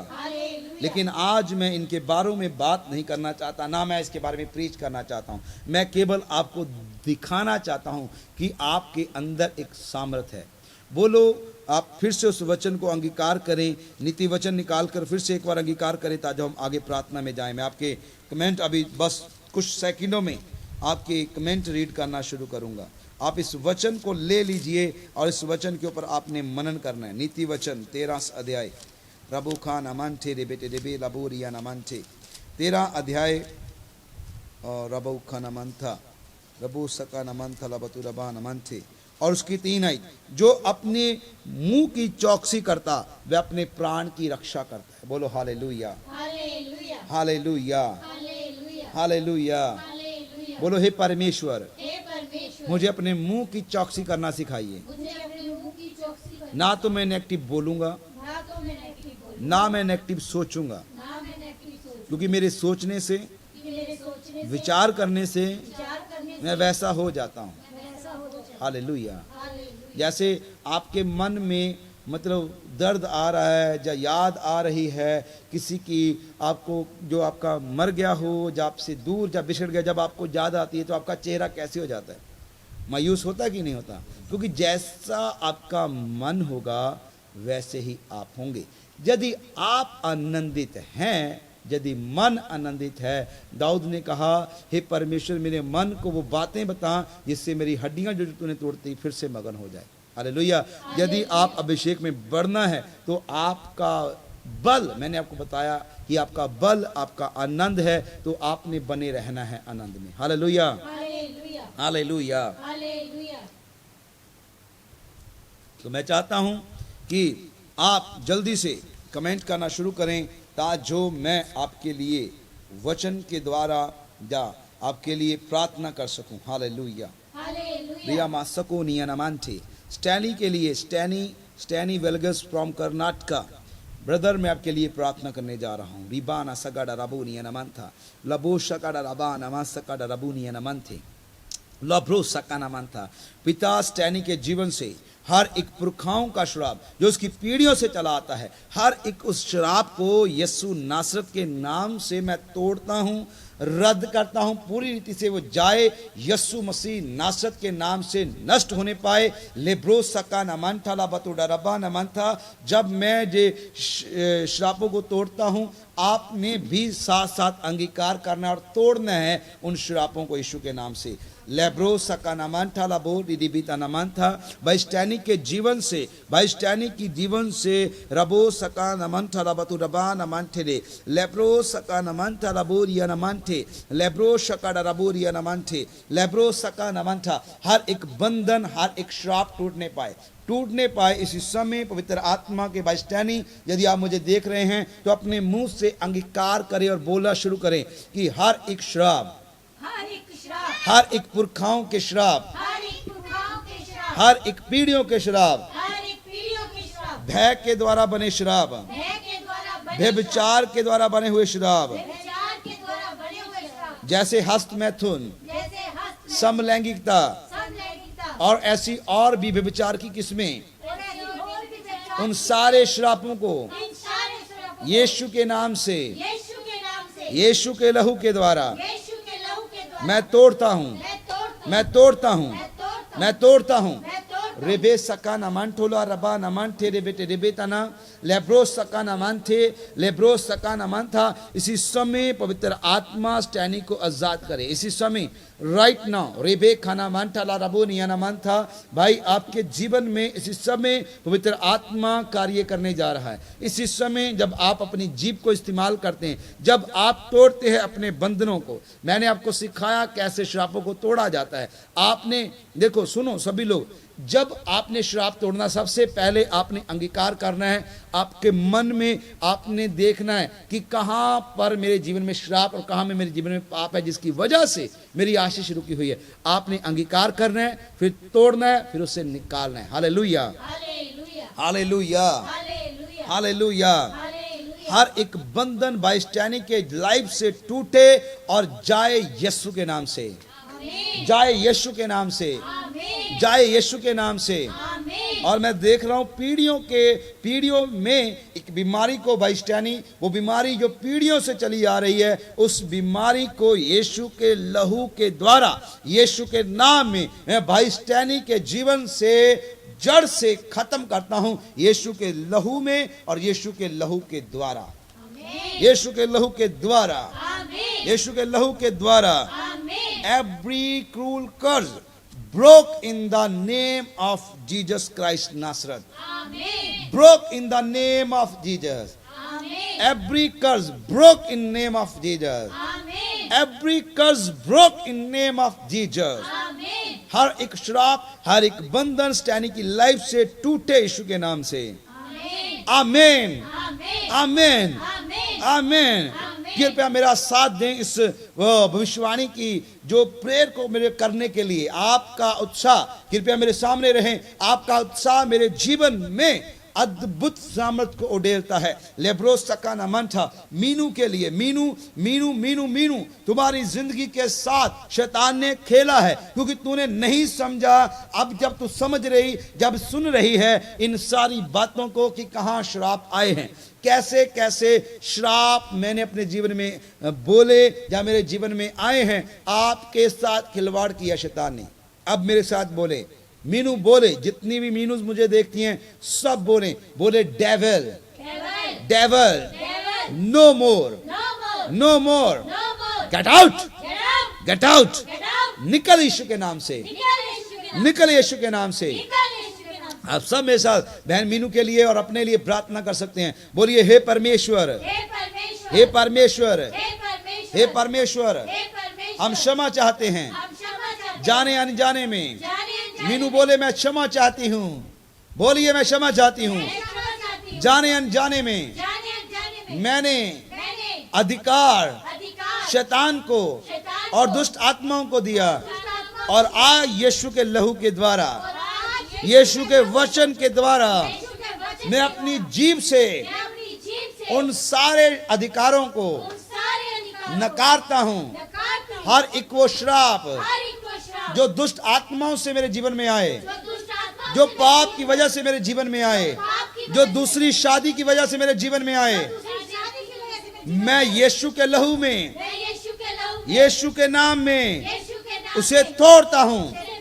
लेकिन आज मैं इनके बारे में बात नहीं करना चाहता, ना मैं इसके बारे में प्रीच करना चाहता हूँ। मैं केवल आपको दिखाना चाहता हूँ कि आपके अंदर एक सामर्थ है। बोलो, आप फिर से उस वचन को अंगीकार करें, नीति वचन निकाल कर फिर से एक बार अंगीकार करें, ताकि हम आगे प्रार्थना में जाएं। मैं आपके कमेंट अभी बस कुछ सेकंडों में आपके कमेंट रीड करना शुरू करूंगा। आप इस वचन को ले लीजिए और इस वचन के ऊपर आपने मनन करना है। नीति वचन 13 अध्याय रबू खान अमांठे रे बेटे रेबे लबोरिया नमांठे 13 अध्याय और रबू खान अमंथा रबू सका नमंथा लबतु रबा नमंथे और उसकी 3 आई। जो अपने मुंह की चौकसी करता वह अपने प्राण की रक्षा करता है। बोलो hallelujah, hallelujah, hallelujah, hallelujah, hallelujah. Hallelujah. बोलो हे परमेश्वर, हे परमेश्वर, मुझे अपने मुंह की चौकसी करना सिखाइए। मुझे अपने मुंह की चौकसी करना। ना तो मैं नेगेटिव बोलूंगा, ना तो मैं नेगेटिव बोलूं, ना मैं नेगेटिव सोचूंगा, ना मैं नेगेटिव सोचूं, क्योंकि मेरे सोचने से, क्योंकि मेरे सोचने से, विचार करने से विचार करने से मैं वैसा हो जाता हूँ। मैं वैसा हो जाता हूं। हालेलुया। हालेलुया। जैसे आपके मन में मतलब दर्द आ रहा है या याद आ रही है किसी की, आपको जो आपका मर गया हो, जब आपसे दूर जब बिछड़ गया, जब आपको याद आती है तो आपका चेहरा कैसे हो जाता है? मायूस होता है कि नहीं होता? क्योंकि जैसा आपका मन होगा वैसे ही आप होंगे। यदि आप आनंदित हैं, यदि मन आनंदित है, दाऊद ने कहा हे परमेश्वर मेरे मन को वो बातें बता जिससे मेरी हड्डियां जो तूने तोड़ती फिर से मगन हो जाए। हालेलुया। यदि आप अभिषेक में बढ़ना है तो आपका बल, मैंने आपको बताया कि आपका बल आपका आनंद है, तो आपने बने रहना है आनंद में। Hallelujah, hallelujah, hallelujah. हालेलुया। तो मैं चाहता हूं कि आप जल्दी से कमेंट करना शुरू करें ताकि जो मैं आपके लिए वचन के द्वारा या आपके लिए प्रार्थना कर सकूं। हालेलुया। हालेलुया। रिया मासको नियनमांथे स्टैनी के लिए, स्टैनी वेलगस फ्रॉम कर्नाटका ब्रदर, मैं आपके लिए प्रार्थना करने जा रहा हूँ। रिबाना सगाडा रबू नियनमांथा लबो शकाडा रबा नमा सकाडा रबू नियनमांथे लब्रो सकानामांथा। पिता स्टैनी के जीवन से हर एक पुरखाओं का श्राप जो उसकी पीढ़ियों से चला आता है, हर एक उस श्राप को यीशु नासरत के नाम से मैं तोड़ता हूँ, रद्द करता हूँ। पूरी रीति से वो जाए, यीशु मसीह नासरत के नाम से नष्ट होने पाए। लेब्रो सका नमंथा ला बतुडा रबा नमंथा। जब मैं ये श्रापों को तोड़ता हूँ, आपने भी साथ साथ अंगीकार करना और तोड़ना है उन श्रापों को यीशु के नाम से। लेब्रो सका नमंथा ला बो डिबिता नमंथा। भाई स्टैनी के जीवन से, भाई स्टैनी की जीवन से रबो सका नमंथा ला बतु रबा नमंथे रे लेब्रो सका नमंथा ला बो रिया नमंथे लेब्रो सका रबो रिया नमंथे लेब्रो सका नमंथा। हर एक बंधन, हर एक श्राप टूटने पाए इसी समय पवित्र आत्मा के बाइस्टैनी, यदि आप मुझे देख रहे हैं तो अपने मुंह से अंगीकार करें और बोलना शुरू करें कि हर एक श्राप, हर एक श्राप, हर एक पुरखाओं के श्राप, हर एक पुरखाओं के श्राप, हर एक पीढ़ियों के श्राप, हर एक पीढ़ियों के श्राप, भय के द्वारा बने श्राप, भय के द्वारा बने व्यभिचार के द्वारा बने हुए श्राप, व्यभिचार के द्वारा बने हुए श्राप, जैसे हस्त मैथुन, जैसे हस्त, समलैंगिकता समलैंगिकता और ऐसी और भी व्यभिचार की किस्में, और ऐसे और भी व्यभिचार, उन सारे श्रापों को इन सारे श्रापों को यीशु के नाम से, यीशु के नाम से, यीशु के लहू के द्वारा यीशु के लहू के द्वारा मैं तोड़ता हूँ, मैं तोड़ता हूँ, मैं तोड़ता हूँ, मैं तोड़ता हूँ, मैं तोड़ता हूँ। मैं तोड़ता हूँ। रेबे सका नमंठोला रबा नमंठे रेबेटे रेबेताना लेब्रो सका नमंथे लेब्रो सका नमंथा। इसी समय पवित्र आत्मा स्टैनी को आजाद करे इसी समय, राइट नाउ। रेबे खाना मंठाला रबो नियाना मंथा। भाई आपके जीवन में इसी समय पवित्र आत्मा कार्य करने जा रहा है। इसी समय जब आप अपनी जीभ को इस्तेमाल करते हैं, जब आप तोड़ते हैं अपने बंधनों को, मैंने आपको सिखाया कैसे श्रापों को तोड़ा जाता है। आपने देखो, सुनो सभी लोग, जब आपने श्राप तोड़ना, सबसे पहले आपने अंगीकार करना है। आपके मन में आपने देखना है कि कहां पर मेरे जीवन में श्राप और कहां में मेरे जीवन में पाप है जिसकी वजह से मेरी आशीष रुकी हुई है। आपने अंगीकार करना है, फिर तोड़ना है, फिर उसे निकालना है। Hallelujah, hallelujah, hallelujah, hallelujah, hallelujah. Hallelujah. हर एक बंधन बाइस्टैनी के लाइफ से टूटे और जाए यीशु के नाम से, आमीन, जाए यीशु के नाम से, आमीन, जाए यीशु के नाम से। आमीन। और मैं देख रहा हूं पीढ़ियों में एक बीमारी को बाइस्टैनी, वो बीमारी जो पीढ़ियों से चली आ रही है, उस बीमारी को यीशु के लहू के द्वारा, यीशु के नाम में मैं बाइस्टैनी के जीवन से जड़ से खत्म करता हूं, यीशु के लहू में और यीशु के लहू के द्वारा, आमीन, यीशु के लहू के द्वारा, आमीन, यीशु के लहू के द्वारा। आमीन। Amen. Every cruel curse broke in the name of Jesus Christ Nazareth. Amen. Broke in the name of Jesus. Amen. Every curse broke in name of Jesus. Amen. Every curse broke in name of Jesus. Amen. हर एक श्राप, हर एक बंधन स्टैनी की life से टूटे यीशु के नाम से। Amen. आमेन, Amen. आमेन, Amen. आमेन। कृपया मेरा साथ दें इस भविष्यवाणी की जो प्रेयर को मेरे करने के लिए। आपका उत्साह कृपया मेरे सामने रहे। आपका उत्साह मेरे जीवन में अद्भुत सामर्थ को उड़ेलता है। लेब्रोस सकाना मंठा मीनू के लिए, मीनू मीनू मीनू मीनू तुम्हारी जिंदगी के साथ शैतान ने खेला है, क्योंकि तूने नहीं समझा। अब जब तू समझ रही, जब सुन रही है इन सारी बातों को कि कहां श्राप आए हैं, कैसे कैसे श्राप मैंने अपने जीवन में बोले या मेरे जीवन में आए हैं, आपके साथ खिलवाड़ किया शैतान ने। अब मेरे साथ बोले, मीनू बोले, जितनी भी मीनूज मुझे देखती हैं सब बोले, बोले devil, Devil. Devil, Devil. No more, No more. No more, No more. Get out, Get out. Get out, Get out. निकल यीशु के नाम से, निकल यीशु के नाम। निकल यीशु के नाम से। निकल यीशु के नाम। आप सब मेरे साथ बहन मीनू के लिए और अपने लिए प्रार्थना कर सकते हैं। बोलिए, हे परमेश्वर, हे परमेश्वर। हे परमेश्वर, हे परमेश्वर। हे परमेश्वर, हे परमेश्वर। हम क्षमा चाहते हैं हम क्षमा चाहते हैं। जाने अनजाने में। जाने अनजाने मीनू में। बोले, मैं क्षमा चाहती हूँ। बोलिए, मैं क्षमा चाहती हूँ मैं क्षमा चाहती हूँ। जाने अनजाने में। जाने अनजाने में। मैंने मैंने अधिकार अधिकार शैतान को शैतान और को, दुष्ट आत्माओं को दिया, दुष्ट आत्माओं और आज यीशु के लहू के द्वारा, और आज यीशु के वचन के द्वारा यीशु के वचन मैं के अपनी द्वारा जीभ से मैं अपनी जीभ से उन सारे अधिकारों को उन सारे अधिकारों नकारता हूँ। को नकारता हूँ। हर एक वो श्राप हर एक को श्राप जो दुष्ट आत्माओं से मेरे जीवन में आए, जो दुष्ट आत्मा जो पाप की वजह से मेरे जीवन में आए, पाप की जो वजह से, दूसरी शादी की वजह से मेरे जीवन में आए, दूसरी जाति की वजह से मैं मैं यीशु के लहू में, मैं यीशु के लहू में, यीशु के नाम में यीशु के नाम उसे में तोड़ता हूँ, उसे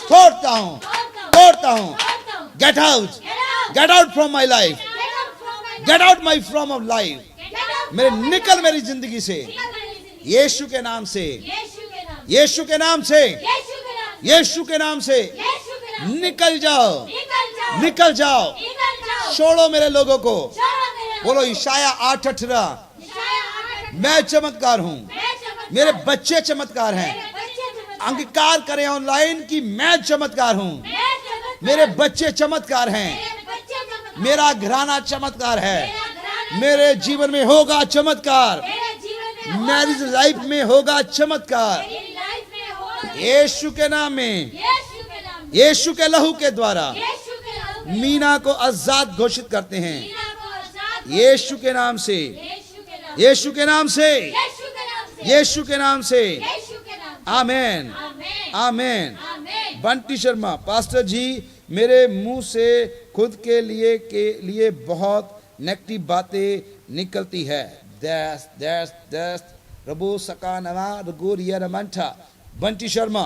तोड़ता हूँ, तोड़ता हूँ। तोड़ता हूँ। Gate out, Get out. Get out from my life, Get out from my get out my from of life. Get out मेरे from my निकल life. मेरी जिंदगी से, निकल मेरी जिंदगी। यीशु के नाम से, यीशु के नाम। यीशु के नाम से, यीशु के नाम। यीशु के नाम से यीशु के नाम। निकल जाओ, निकल जाओ। निकल जाओ। निकल जाओ। छोड़ो मेरे लोगों को। छोड़ो मेरे बोलो लोगों को। इशाया 8:18, इशाया 8:18। मैं चमत्कार हूँ, मैं चमत्कार। मेरे बच्चे चमत्कार हैं। मेरे बच्चे चमत्कार। अंगीकार करें ऑनलाइन की मैं चमत्कार हूँ, मैं चमत्कार। मेरे बच्चे चमत्कार हैं, मेरे बच्चे चमत्कार। मेरा घराना चमत्कार है, मेरा घराना मेरे जीवन में होगा चमत्कार, मेरे जीवन में मेरी लाइफ में होगा चमत्कार। मेरी लाइफ में होगा। यीशु के नाम में, यीशु के नाम। यीशु के लहू के द्वारा यीशु के लहू में मीना को आजाद घोषित करते हैं। मीना को आजाद। यीशु के नाम से, यीशु के नाम। यीशु के नाम से, यीशु के नाम से। यीशु के नाम से। यीशु के नाम से। आमेन, आमेन। आमेन। आमेन। बंटी शर्मा, पास्टर जी, मेरे मुंह से खुद के लिए बहुत नेगेटिव बातें निकलती है। दैस दैस दैस रबो सका नवा रगोरिया रमंठा। Bunty Sharma,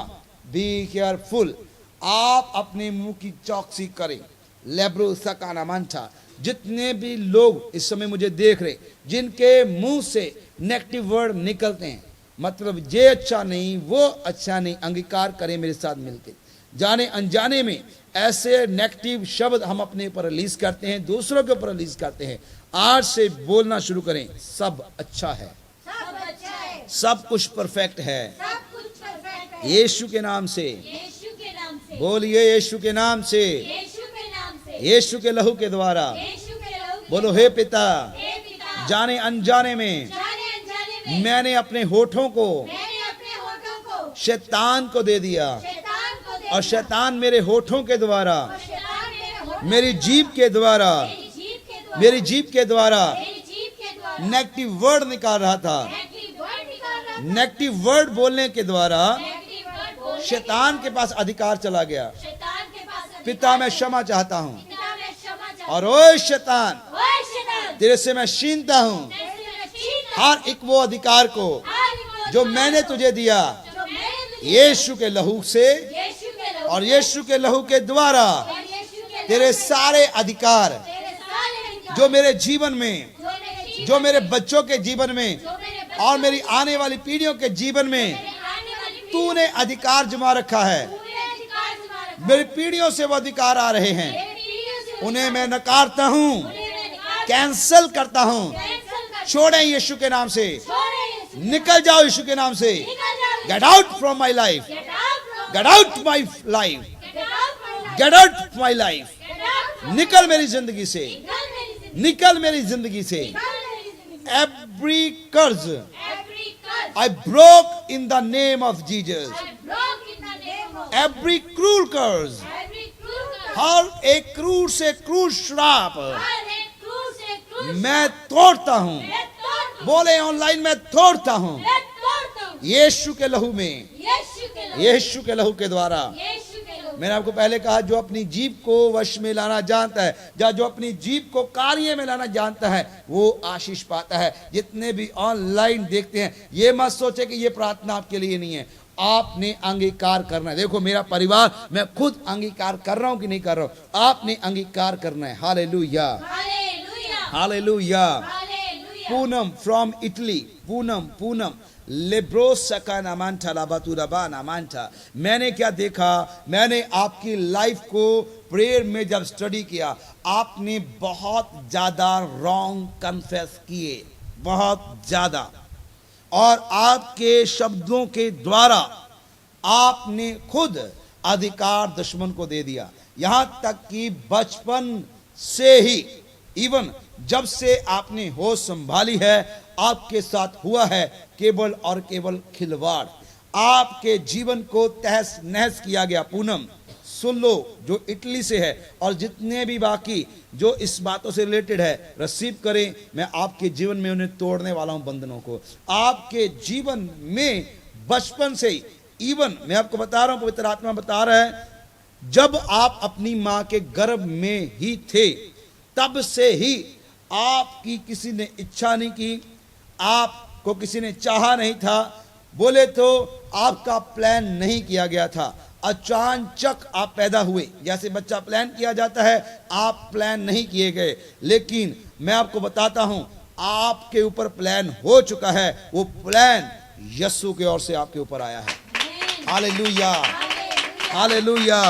be careful. आप अपने मुंह की चौकसी करें। लेब्रो सका नमंठा। जितने भी लोग इस समय मुझे देख रहे, जिनके मुंह से नेगेटिव वर्ड निकलते हैं, मतलब ये अच्छा नहीं, वो अच्छा नहीं, अंगीकार करें मेरे साथ मिलकर। जाने अनजाने में ऐसे नेगेटिव शब्द हम अपने ऊपर रिलीज करते हैं, दूसरों के ऊपर रिलीज करते हैं। आज से बोलना शुरू करें, सब अच्छा है, सब अच्छा है। सब कुछ परफेक्ट है, सब कुछ परफेक्ट है। यीशु के नाम से। यीशु के नाम से। बोलिए, यीशु के नाम से, यीशु के नाम से। यीशु के लहू के द्वारा। यीशु के लहू के बोलो, हे पिता, हे पिता। जाने अनजाने में जाने अनजाने में मैंने अपने होठों को मैंने अपने होठों को शैतान को दे दिया, शैतान को दे और दिया। शैतान मेरे होठों के द्वारा, और शैतान मेरे होठों मेरी जीभ के द्वारा, मेरी जीभ के द्वारा मेरी जीभ के द्वारा मेरी जीभ के द्वारा नेगेटिव वर्ड निकाल रहा था। नेगेटिव वर्ड निकाल रहा था। नेगेटिव वर्ड बोलने के द्वारा नेगेटिव वर्ड बोलने शैतान के पास अधिकार चला गया। शैतान के पास अधिकार पिता, मैं है। क्षमा चाहता हूँ, पिता, मैं क्षमा चाहता और ओए शैतान, हूँ। ओए शैतान, तेरे से मैं छीनता हूँ तेरे से मैं छीनता हर एक वो अधिकार को हूँ। हर एक जो अधिकार मैंने को, तुझे दिया, जो मैंने तुझे यीशु के लहू से यीशु के लहू और यीशु के लहू के द्वारा। और यीशु के तेरे लहू से सारे अधिकार तेरे सारे अधिकार जो मेरे जीवन में, जो मेरे बच्चों के जीवन में जो मेरे और मेरी आने वाली पीढ़ियों के जीवन में मेरे आने वाली तूने अधिकार जमा रखा है, तूने अधिकार जमा रखा मेरी पीढ़ियों से वो अधिकार आ रहे हैं, मेरी पीढ़ियों से उन्हें मैं नकारता हूँ, उन्हें मैं निकाल कैंसल करता हूँ। कैंसल कर छोड़ें यीशु के नाम से, छोड़े यीशु निकल जाओ यीशु के नाम से। निकल जाओ get out from my life, get out from get out my life, get out from get out my life. Get out निकल मेरी जिंदगी से, निकल मेरी जिंदगी निकल मेरी जिंदगी से। निकल मेरी जिंदगी एवरी कर्ज एवरी कर्ज I broke in the name of Jesus. I broke in the name of Every cruel curse, every cruel curse हर एक क्रूर से क्रूर श्राप हर एक क्रूर से क्रूर मैं तोड़ता हूँ। मैं तोड़ता हूँ बोले ऑनलाइन, मैं तोड़ता हूँ मैं तोड़ता हूँ यीशु के लहू में, यीशु के लहू यीशु के लहू के द्वारा। यीशु के लहू मैंने आपको पहले कहा, जो अपनी जीभ को वश में लाना जानता है, या जो अपनी जीभ को कार्य में लाना जानता है, वो आशीष पाता है। जितने भी ऑनलाइन देखते हैं, ये मत सोचे कि ये प्रार्थना आपके लिए नहीं है, आपने अंगीकार करना है। देखो मेरा परिवार, मैं खुद अंगीकार कर रहा हूं कि नहीं कर रहा हूं, आपने अंगीकार करना है। Hallelujah, hallelujah hallelujah. Hallelujah Poonam from Italy, Poonam लेब्रो सका नामांठा लाबातुरबा नामांठा। मैंने क्या देखा, मैंने आपकी लाइफ को प्रेयर में जब स्टडी किया, आपने बहुत ज्यादा रॉन्ग कन्फेस किए, बहुत ज्यादा, और आपके शब्दों के द्वारा आपने खुद अधिकार दुश्मन को दे दिया। यहां तक कि बचपन से ही, इवन जब से आपने होश संभाली है, आपके साथ हुआ है केवल और केवल खिलवाड़। आपके जीवन को तहस नहस किया गया। पूनम सुन लो, जो इटली से है, और जितने भी बाकी जो इस बातों से रिलेटेड है, रिसीव करें। मैं आपके जीवन में उन्हें तोड़ने वाला हूं, बंधनों को। आपके जीवन में बचपन से ही, इवन मैं आपको बता रहा हूं, पवित्र आत्मा बता रहा है, जब आप अपनी मां के गर्भ में ही थे, तब से ही आपकी किसी ने इच्छा नहीं की, आपको किसी ने चाहा नहीं था। बोले तो आपका प्लान नहीं किया गया था, अचानक आप पैदा हुए। जैसे बच्चा प्लान किया जाता है, आप प्लान नहीं किए गए। लेकिन मैं आपको बताता हूं, आपके ऊपर प्लान हो चुका है। वो प्लान यीशु की ओर से आपके ऊपर आया है। Hallelujah, hallelujah.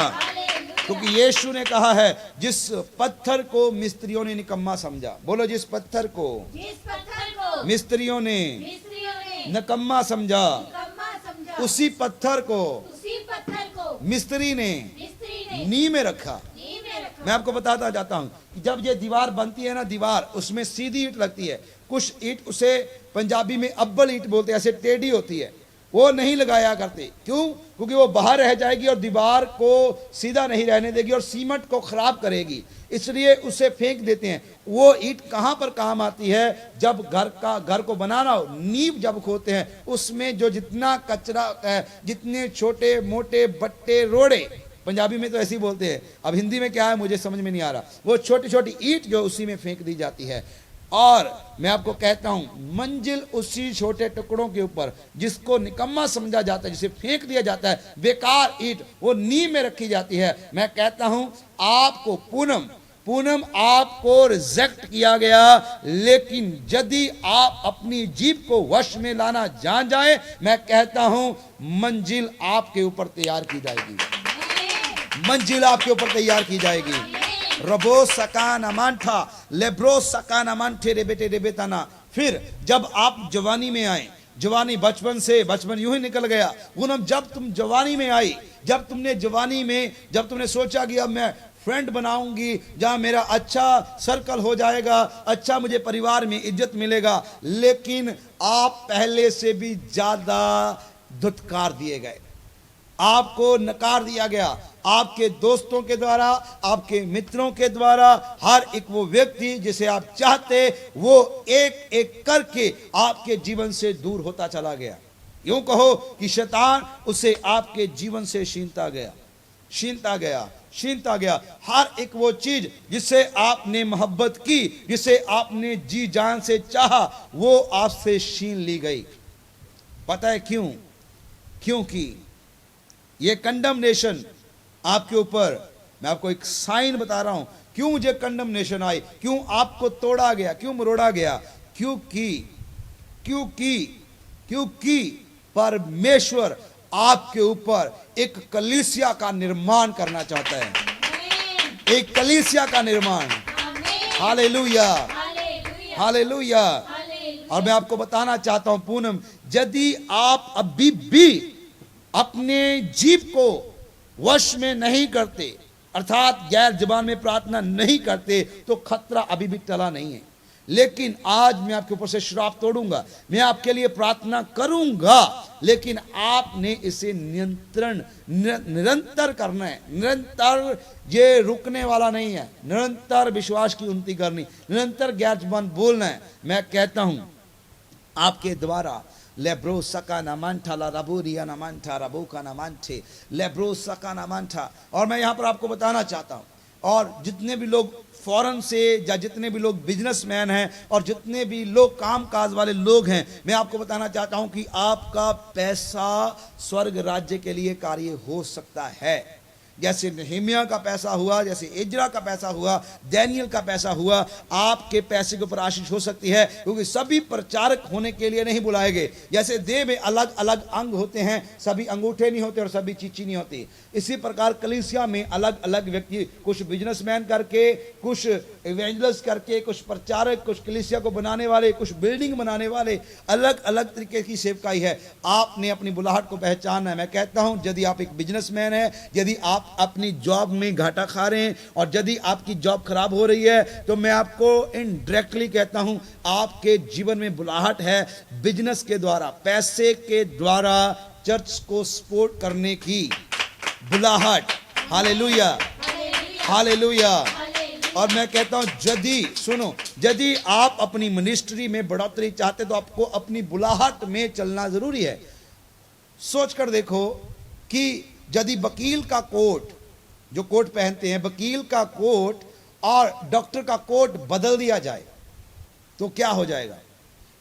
क्योंकि यीशु ने कहा है, जिस पत्थर को मिस्त्रियों ने निकम्मा समझा, बोलो जिस पत्थर को जिस पत्थर को मिस्त्रियों ने मिस्त्रियों ने निकम्मा समझा, निकम्मा समझा, उसी पत्थर को उसी पत्थर को मिस्त्री ने मिस्त्री ने नींव में रखा। नींव में रखा। मैं आपको बताता जाता हूं कि जब ये दीवार बनती है ना, दीवार, उसमें सीधी ईंट लगती है। कुछ ईंट, उसे पंजाबी में अब्बल ईंट बोलते हैं, ऐसे टेढ़ी होती है, वो नहीं लगाया करते। क्यों? क्योंकि वो बाहर रह जाएगी और दीवार को सीधा नहीं रहने देगी और सीमेंट को खराब करेगी, इसलिए उसे फेंक देते हैं। वो ईंट कहां पर काम आती है? जब घर को बनाना हो, नींव जब खोदते हैं, उसमें जो जितना कचरा है, जितने छोटे मोटे बट्टे रोड़े, पंजाबी में तो ऐसे ही बोलते हैं, अब हिंदी में क्या है मुझे समझ में नहीं आ रहा, वो छोटी छोटी ईंट जो उसी में फेंक दी जाती है। और मैं आपको कहता हूं, मंजिल उसी छोटे टुकड़ों के ऊपर, जिसको निकम्मा समझा जाता है, जिसे फेंक दिया जाता है, बेकार ईंट, वो नींव में रखी जाती है। मैं कहता हूं, आपको पूनम आपको रिजेक्ट किया गया, लेकिन यदि आप अपनी जीभ को वश में लाना जान जाए, मैं कहता हूं मंजिल आपके ऊपर तैयार की जाएगी। मंजिल आपके ऊपर तैयार की जाएगी। रबो सकान अमांठा लेब्रो सकान अमांठे रेबेटे रेबेताना। फिर जब आप जवानी में आए, जवानी बचपन यूं ही निकल गया। पूनम जब तुम जवानी में आई, जब तुमने सोचा कि अब मैं फ्रेंड बनाऊंगी जहां मेरा अच्छा सर्कल हो जाएगा, अच्छा मुझे परिवार में इज्जत मिलेगा, लेकिन आप पहले से भी ज्यादा धुतकार दिए गए, आपको नकार दिया गया। आपके दोस्तों के द्वारा, आपके मित्रों के द्वारा, हर एक वो व्यक्ति जिसे आप चाहते, वो एक एक करके आपके जीवन से दूर होता चला गया। यूं कहो कि शैतान उसे आपके जीवन से छीनता गया। हर एक वो चीज जिसे आपने मोहब्बत की, जिसे आपने जी जान से चाहा, वो आपसे छीन ली गई। पता है क्यों? क्योंकि ये कंडमनेशन आपके ऊपर, मैं आपको एक साइन बता रहा हूं, क्यों मुझे कंडमनेशन आई, क्यों आपको तोड़ा गया, क्यों मरोड़ा गया? क्योंकि परमेश्वर आपके ऊपर एक कलीसिया का निर्माण करना चाहता है, आमीन एक कलीसिया का निर्माण। आमीन हालेलुया, हालेलुया हालेलुया। हालेलुया और मैं आपको बताना चाहता हूं पूनम, यदि आप अभी भी अपने जीव को वश में नहीं करते, अर्थात गैर जुबान में प्रार्थना नहीं करते, तो खतरा अभी भी टला नहीं है। लेकिन आज मैं आपके ऊपर से श्राप तोड़ूंगा, मैं आपके लिए प्रार्थना करूंगा, लेकिन आपने इसे निरंतर करना है। निरंतर, ये रुकने वाला नहीं है। निरंतर विश्वास की उन्नति करनी, निरंतर गैर जुबान बोलना है। मैं कहता हूं आपके द्वारा लेब्रो सका नामांठा ला रबोरिया नामांठा रबो का नामांठे लेब्रो सका नामांठा। और मैं यहां पर आपको बताना चाहता हूं, और जितने भी लोग फॉरेन से या जितने भी लोग बिजनेसमैन हैं और जितने भी लोग कामकाज वाले लोग हैं, मैं आपको बताना चाहता हूं कि आपका पैसा स्वर्ग राज्य के लिए कार्य हो सकता है। जैसे नहम्याह का पैसा हुआ, जैसे इज्रा का पैसा हुआ, डैनियल का पैसा हुआ, आपके पैसे के ऊपर आशीष हो सकती है, क्योंकि सभी प्रचारक होने के लिए नहीं बुलाए गए। जैसे देह में अलग अलग अंग होते हैं, सभी अंगूठे नहीं होते और सभी चीची नहीं होती। इसी प्रकार कलीसिया में अलग अलग व्यक्ति, कुछ बिजनेसमैन करके, कुछ इवेंजलिस्ट करके, कुछ प्रचारक, कुछ कलीसिया को बनाने वाले, कुछ बिल्डिंग बनाने वाले, अलग अलग तरीके की सेवकाई है। आपने अपनी बुलाहट को पहचानना है। मैं कहता हूं, यदि आप एक बिजनेसमैन है, यदि आप अपनी जॉब में घाटा खा रहे हैं और यदि आपकी जॉब खराब हो रही है, तो मैं आपको इनडायरेक्टली कहता हूं, आपके जीवन में बुलाहट है बिजनेस के द्वारा, पैसे के द्वारा चर्च को सपोर्ट करने की बुलाहट। Hallelujah, hallelujah. और मैं कहता हूं, यदि सुनो, यदि आप अपनी मिनिस्ट्री में बढ़ोतरी चाहते तो आपको अपनी बुलाहट में चलना जरूरी है। सोच कर देखो कि यदि वकील का कोट, जो कोट पहनते हैं, वकील का कोट और डॉक्टर का कोट बदल दिया जाए तो क्या हो जाएगा।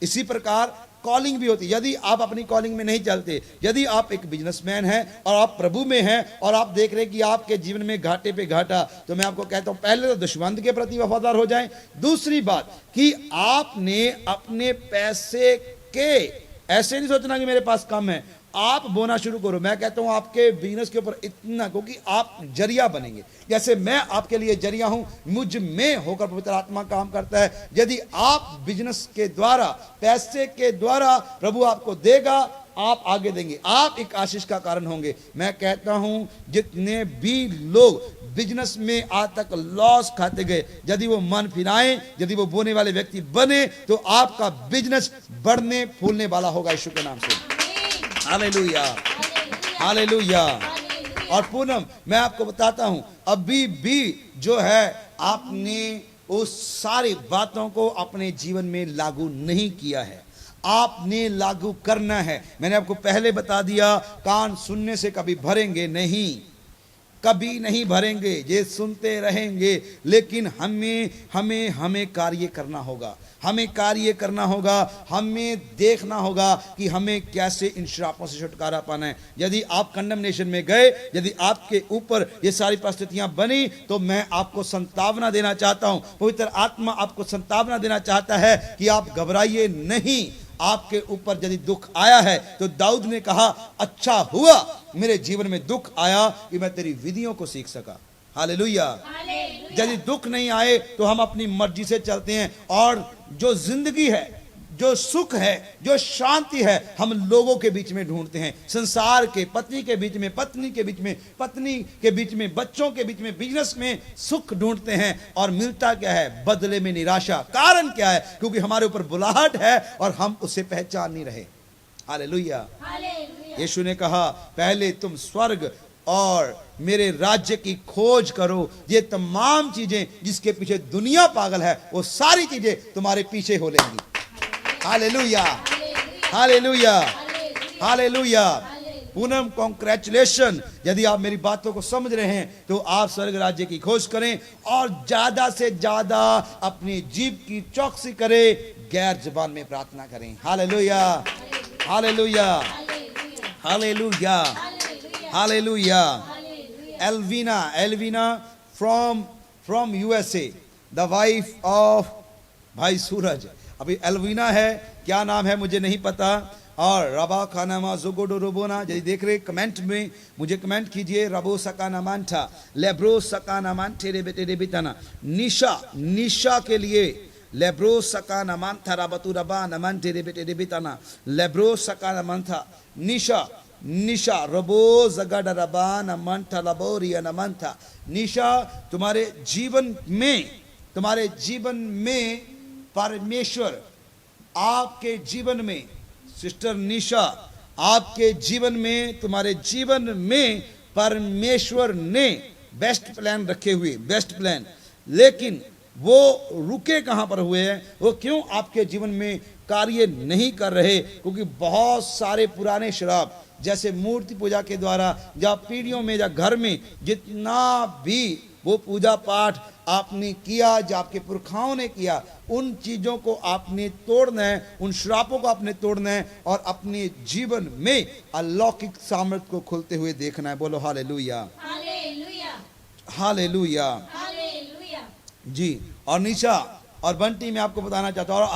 इसी प्रकार कॉलिंग भी होती है। यदि आप अपनी कॉलिंग में नहीं चलते, यदि आप एक बिजनेसमैन हैं और आप प्रभु में हैं और आप देख रहे हैं कि आपके जीवन में घाटे पे घाटा, तो मैं आपको कहता हूं, पहले तो दुश्मन के प्रति वफादार हो जाएं। दूसरी बात कि आपने अपने पैसे के, ऐसे नहीं सोचना कि मेरे पास कम है, आप बोना शुरू करो। मैं कहता हूं आपके बिजनेस के ऊपर इतना, क्योंकि आप जरिया बनेंगे। जैसे मैं आपके लिए जरिया हूं, मुझ में होकर पवित्र आत्मा काम करता है। यदि आप बिजनेस के द्वारा, पैसे के द्वारा, प्रभु आपको देगा, आप आगे देंगे, आप एक आशीष का कारण होंगे। मैं कहता हूं, जितने भी लोग बिजनेस में आज तक लॉस खाते गए, यदि वो मन फिराएं, यदि वो बोने वाले व्यक्ति बने, तो आपका बिजनेस बढ़ने फूलने वाला होगा यीशु के नाम से। Hallelujah, hallelujah. और पूनम, मैं आपको बताता हूं, अभी भी जो है आपने उस सारी बातों को अपने जीवन में लागू नहीं किया है। आपने लागू करना है। मैंने आपको पहले बता दिया, कान सुनने से कभी भरेंगे नहीं, कभी नहीं भरेंगे, ये सुनते रहेंगे, लेकिन हमें कार्य करना होगा। हमें कार्य करना होगा, हमें देखना होगा कि हमें कैसे इन श्रापों से छुटकारा पाना है। यदि आप कंडमनेशन में गए, यदि आपके ऊपर ये सारी परिस्थितियां बनी, तो मैं आपको संतावना देना चाहता हूं, पवित्र आत्मा आपको संतावना देना चाहता है कि आप घबराइए नहीं। आपके ऊपर यदि दुख आया है, तो दाऊद ने कहा, अच्छा हुआ मेरे जीवन में दुख आया कि मैं तेरी विधियों को सीख सका। हालेलुया। यदि दुख नहीं आए तो हम अपनी मर्जी से चलते हैं, और जो जिंदगी है, जो सुख है, जो शांति है, हम लोगों के बीच में ढूंढते हैं। संसार के, पति के बीच में, पत्नी के बीच में, पत्नी के बीच में, बच्चों के बीच में, बिजनेस में सुख ढूंढते हैं, और मिलता क्या है? बदले में निराशा। कारण क्या है? क्योंकि हमारे ऊपर बुलाहट है और हम उसे पहचान नहीं रहे। हालेलुया। यीशु ने कहा, पहले तुम स्वर्ग और मेरे राज्य की खोज करो, ये तमाम चीजें जिसके पीछे दुनिया पागल है, वो सारी चीजें तुम्हारे पीछे हो लेंगी। Hallelujah, hallelujah, hallelujah. Poonam, congratulation. यदि आप मेरी बातों को समझ रहे हैं तो आप स्वर्ग राज्य की खोज करें और ज्यादा से ज्यादा अपनी जीभ की चौकसी करें, गैर जुबान में प्रार्थना करें। Hallelujah, hallelujah, hallelujah, hallelujah. Elvina from USA, the wife of भाई सूरज। अभी एल्विना है, क्या नाम है मुझे नहीं पता, और रबा खानामा जोगोडो रोबोना, यदि देख रहे कमेंट में मुझे कमेंट कीजिए। रबो सकाना मांठा लेब्रो सकाना मांठे रे बेटे रे बिताना। निशा, निशा के लिए लेब्रो सकाना मांठा रबतु रबा नमंटे रे बेटे रे बिताना। लेब्रो सकाना मांठा निशा, निशा रबो जगड रबा नमंठा लबोरिया नमंठा। निशा तुम्हारे जीवन में परमेश्वर आपके जीवन में, सिस्टर निशा आपके जीवन में, तुम्हारे जीवन में परमेश्वर ने बेस्ट प्लान रखे हुए, बेस्ट प्लान। लेकिन वो रुके कहां पर हुए हैं? वो क्यों आपके जीवन में कार्य नहीं कर रहे? क्योंकि बहुत सारे पुराने श्राप, जैसे मूर्ति पूजा के द्वारा या पीढ़ियों में या घर में जितना भी वो पूजा पाठ आपने किया, जो आपके पुरखाओं ने किया, उन चीजों को आपने तोड़ना है, उन श्रापों को आपने तोड़ना है और अपने जीवन में अलौकिक सामर्थ्य को खुलते हुए देखना है। बोलो हालेलुया, हालेलुया, हालेलुया हालेलुया। जी। और निशा और बंटी मैं आपको बताना चाहता हूँ, और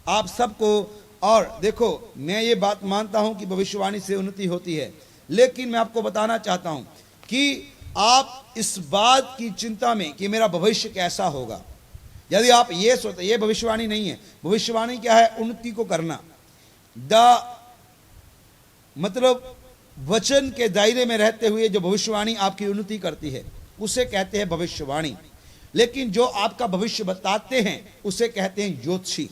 आप सबको और देखो, मैं ये बात मानता हूं कि भविष्यवाणी से उन्नति होती है, लेकिन मैं आपको बताना चाहता हूं कि आप इस बात की चिंता में कि मेरा भविष्य कैसा होगा, यदि आप ये सोचते, ये भविष्यवाणी नहीं है। भविष्यवाणी क्या है? उन्नति को करना। मतलब वचन के दायरे में रहते हुए जो भविष्यवाणी आपकी उन्नति करती है उसे कहते हैं भविष्यवाणी। लेकिन जो आपका भविष्य बताते हैं उसे कहते हैं ज्योतिषी।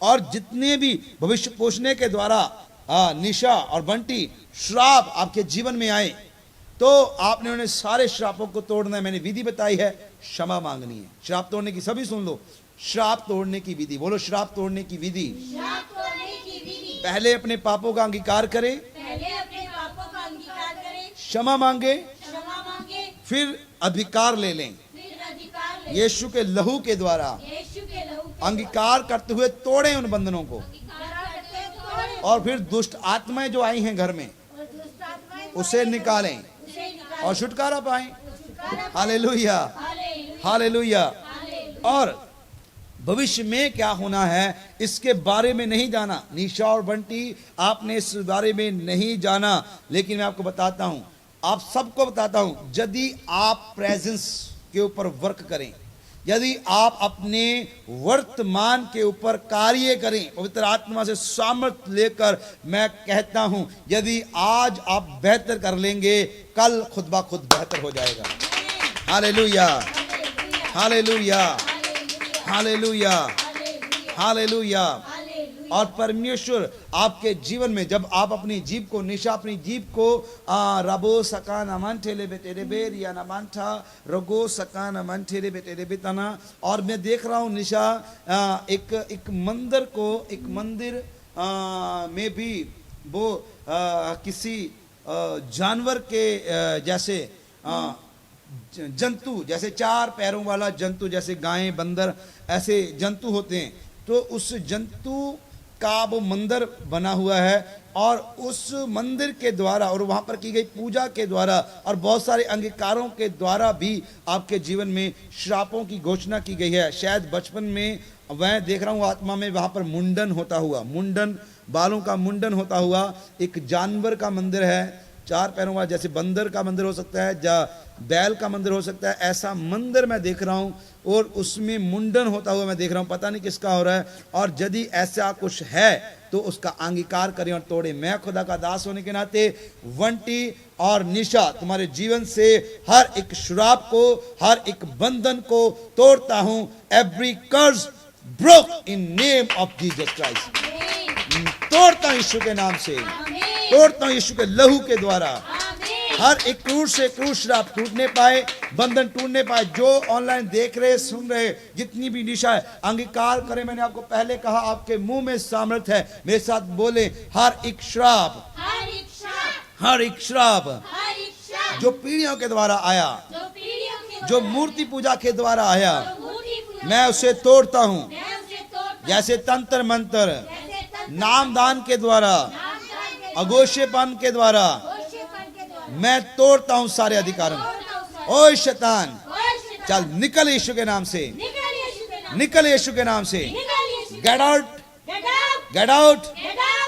और जितने भी भविष्य पोषने के द्वारा निशा और बंटी श्राप आपके जीवन में आए, तो आपने उन्हें सारे श्रापों को तोड़ना है। मैंने विधि बताई है, क्षमा मांगनी है। श्राप तोड़ने की, सभी सुन लो, श्राप तोड़ने की विधि। बोलो श्राप तोड़ने की विधि। श्राप तोड़ने की विधि। पहले अपने पापों का अंगीकार करें, पहले अपने पापों का अंगीकार करें, क्षमा मांगे, क्षमा मांगे, फिर अधिकार ले लें फिर अधिकार ले। यीशु के लहू के द्वारा। यीशु के लहू के अंगीकार करते हुए तोड़ें उन बंधनों को, अंगीकार करते तोड़े और फिर दुष्ट आत्माएं जो आई हैं घर में और दुष्ट आत्माएं उसे निकालें उसे निकाल और छुटकारा पाएं। छुटकारा। Hallelujah, hallelujah, hallelujah. हालेलुया। और भविष्य में क्या होना है इसके बारे में नहीं जाना। निशा और बंटी आपने इस बारे में नहीं जाना, लेकिन मैं आपको बताता हूं, आप सबको बताता हूं, यदि आप प्रेजेंस के ऊपर वर्क करें, यदि आप अपने वर्तमान के ऊपर कार्य करें, पवित्र आत्मा से सामर्थ्य लेकर, मैं कहता हूं यदि आज आप बेहतर कर लेंगे, कल खुद ब खुद बेहतर हो जाएगा। Hallelujah, hallelujah, hallelujah, hallelujah. और परमेश्वर आपके जीवन में, जब आप अपनी जीभ को, निशा अपनी जीभ को रबो सका नमन ठेले बेटे रे बेर या नमन था रगो सका नमन ठेले बेटे रे बेतना। और मैं देख रहा हूँ निशा एक मंदिर में भी वो किसी जानवर के जैसे जंतु, जैसे 4 पैरों वाला जंतु, जैसे गायें, बंदर, ऐसे जंतु होते हैं, तो उस जंतु का वो मंदिर बना हुआ है। और उस मंदिर के द्वारा और वहाँ पर की गई पूजा के द्वारा और बहुत सारे अंगीकारों के द्वारा भी आपके जीवन में श्रापों की घोषणा की गई है। शायद बचपन में मैं देख रहा हूँ आत्मा में वहाँ पर मुंडन होता हुआ, मुंडन, बालों का मुंडन होता हुआ एक जानवर का मंदिर है, 4 पैरों वाला, जैसे बंदर का मंदिर हो सकता है या बैल का मंदिर हो सकता है, ऐसा मंदिर मैं देख रहा हूँ और उसमें मुंडन होता हुआ मैं देख रहा हूँ, पता नहीं किसका हो रहा है। और यदि ऐसा कुछ है तो उसका अंगीकार करें और तोड़े। मैं खुदा का दास होने के नाते वंटी और निशा तुम्हारे जीवन से हर एक श्राप को, हर एक बंधन को तोड़ता हूं। Every curse broke in name of Jesus Christ. तोड़ता हूं यीशु के नाम से, तोड़ता हूं यीशु के लहू के द्वारा। हर एक क्रूर से क्रूर श्राप टूटने पाए, बंधन टूटने पाए। जो ऑनलाइन देख रहे, सुन रहे, जितनी भी निशा है, अंगीकार करें। मैंने आपको पहले कहा आपके मुंह में सामर्थ्य है, मेरे साथ बोले, हर एक श्राप, हर एक श्राप जो पीढ़ियों के द्वारा आया, जो मूर्ति पूजा के द्वारा आया, मैं उसे तोड़ता हूं। जैसे तंत्र मंत्र, नामदान के द्वारा, अघोषेपन के द्वारा, मैं तोड़ता हूं सारे अधिकारों। ओए शैतान, चल निकल यीशु के नाम से, निकल यीशु के नाम से। Get out, get out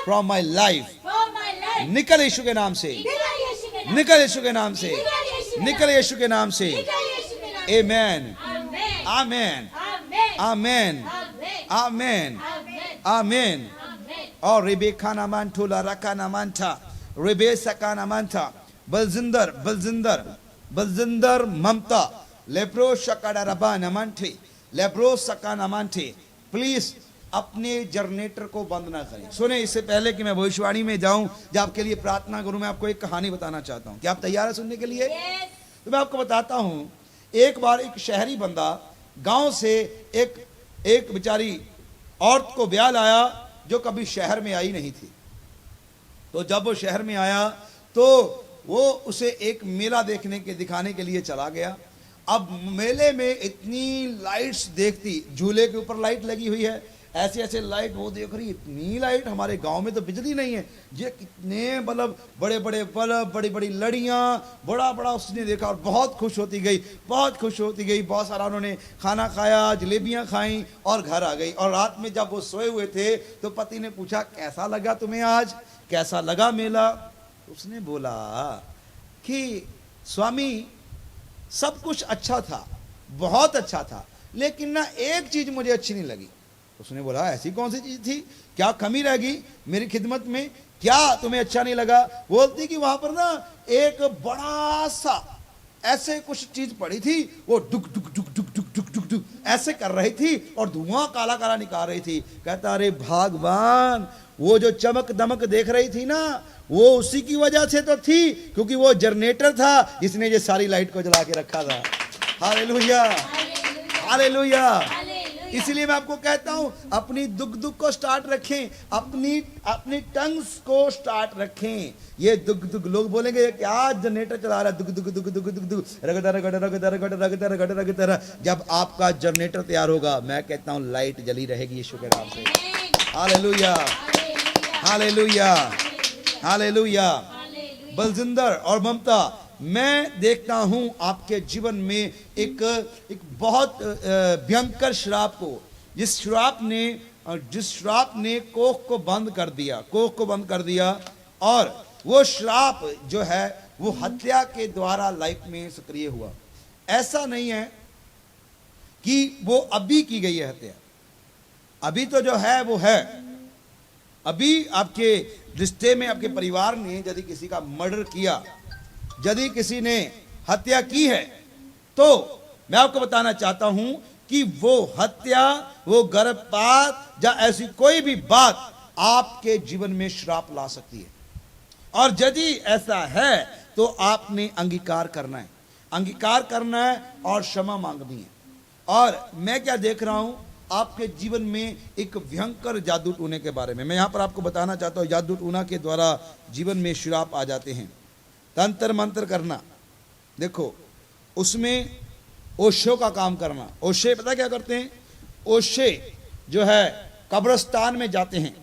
from my life. from my life. निकल यीशु के नाम से, निकल यीशु के नाम निकल यीशु के नाम से, से। निकल यीशु के नाम से। निकल यीशु के नाम से। आमेन, Amen. आमेन, Amen. आमेन, Amen. आमेन, Amen. आमेन। Amen. और रेबेका नामान ठोला रका नामान था, रेबे सका नामान था, बलजिंदर बलजिंदर बलजिंदर ममता लेब्रो शकाडा रबा नमान थे, लेब्रो सका नामान थे। प्लीज अपने जनरेटर को बंद ना करें। सुने, इससे पहले कि मैं भविष्यवाणी में जाऊं, जब आपके लिए प्रार्थना करूं, मैं आपको एक कहानी बताना चाहता हूं। क्या आप तैयार हैं सुनने के लिए? Yes. तो मैं आपको बताता हूं। एक बार एक शहरी बंदा गांव से एक बेचारी औरत को ब्याह लाया जो कभी शहर में आई नहीं थी। तो जब वो शहर में आया तो वो उसे एक मेला दिखाने के लिए चला गया। अब मेले में इतनी लाइट्स देखती, झूले के ऊपर लाइट लगी हुई है, ऐसे ऐसे लाइट वो देख रही, इतनी लाइट, हमारे गांव में तो बिजली नहीं है, ये कितने बल्ब, बड़े बड़े बल्ब, बड़ी बड़ी लड़ियां, बड़ा बड़ा उसने देखा और बहुत खुश होती गई, बहुत खुश होती गई। बहुत सारा उन्होंने खाना खाया, जलेबियां खाई और घर आ गई। और रात में जब वो सोए हुए थे तो पति ने पूछा, कैसा लगा तुम्हें आज, कैसा लगा मेला? उसने बोला कि स्वामी सब कुछ अच्छा था, बहुत अच्छा था, लेकिन ना एक चीज मुझे अच्छी नहीं लगी। उसने बोला, ऐसी कौन सी चीज थी, क्या कमी रह गई मेरी खिदमत में, क्या तुम्हें अच्छा नहीं लगा? बोलती कि वहां पर ना एक बड़ा सा ऐसे कुछ चीज पड़ी थी, वो डुक डुक डुक डुक डुक डुक डुक डुक ऐसे कर रही थी और धुआं काला काला निकाल रही थी। कहता, अरे भगवान, वो जो चमक दमक देख रही थी ना, वो उसी की वजह से तो थी, क्योंकि वो जनरेटर था जिसने ये सारी लाइट को जला के रखा था। Hallelujah, hallelujah. इसलिए मैं आपको कहता हूं, अपनी दुख दुख को स्टार्ट रखें, अपनी टंग्स को स्टार्ट रखें। ये दुख दुख लोग बोलेंगे, ये क्या जनरेटर चला रहा है, दुख दुख दुख दुख दुख दुख रगड़ा रगड़ा रगड़ा रगड़ा रगड़ा रगड़ा रगड़ा। जब आपका जनरेटर तैयार होगा, मैं कहता हूं लाइट जली रहेगी यीशु के नाम से। Hallelujah, hallelujah, hallelujah. बलजिंदर और ममता, मैं देखता हूं आपके जीवन में एक बहुत भयंकर श्राप को, जिस श्राप ने कोख को बंद कर दिया, और वो श्राप जो है वो हत्या के द्वारा लाइफ में सक्रिय हुआ। ऐसा नहीं है कि वो अभी की गई है हत्या, अभी तो जो है वो है। अभी आपके रिश्ते में, आपके परिवार ने यदि किसी का मर्डर किया, यदि किसी ने हत्या की है, तो मैं आपको बताना चाहता हूं कि वो हत्या, वो गर्भपात या ऐसी कोई भी बात आपके जीवन में श्राप ला सकती है। और यदि ऐसा है तो आपने अंगीकार करना है और क्षमा मांगनी है। और मैं क्या देख रहा हूं आपके जीवन में, एक भयंकर जादू टूने के बारे में। मैं यहां पर आपको बताना चाहता हूं, जादू टूना के द्वारा जीवन में श्राप आ जाते हैं। तंत्र मंत्र करना, देखो उसमें ओशो का काम करना। ओशे पता क्या करते हैं? ओशे जो है कब्रिस्तान में जाते हैं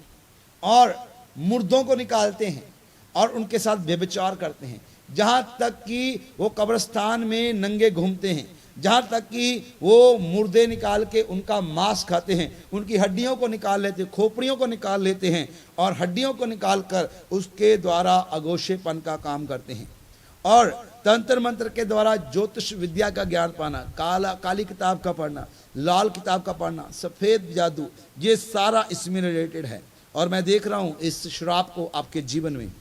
और मुर्दों को निकालते हैं और उनके साथ व्यभिचार करते हैं। जहां तक कि वो कब्रिस्तान में नंगे घूमते हैं, जहां तक कि वो मुर्दे निकाल के उनका मांस खाते हैं, उनकी हड्डियों को निकाल लेते हैं, खोपड़ियों को निकाल लेते हैं और हड्डियों को निकाल कर उसके द्वारा अघोषेपन का काम करते हैं। और तंत्र मंत्र के द्वारा ज्योतिष विद्या का ज्ञान पाना, काली किताब का पढ़ना, लाल किताब का पढ़ना, सफेद जादू, ये सारा इसमें रिलेटेड है। और मैं देख रहा हूं इस श्राप को आपके जीवन में,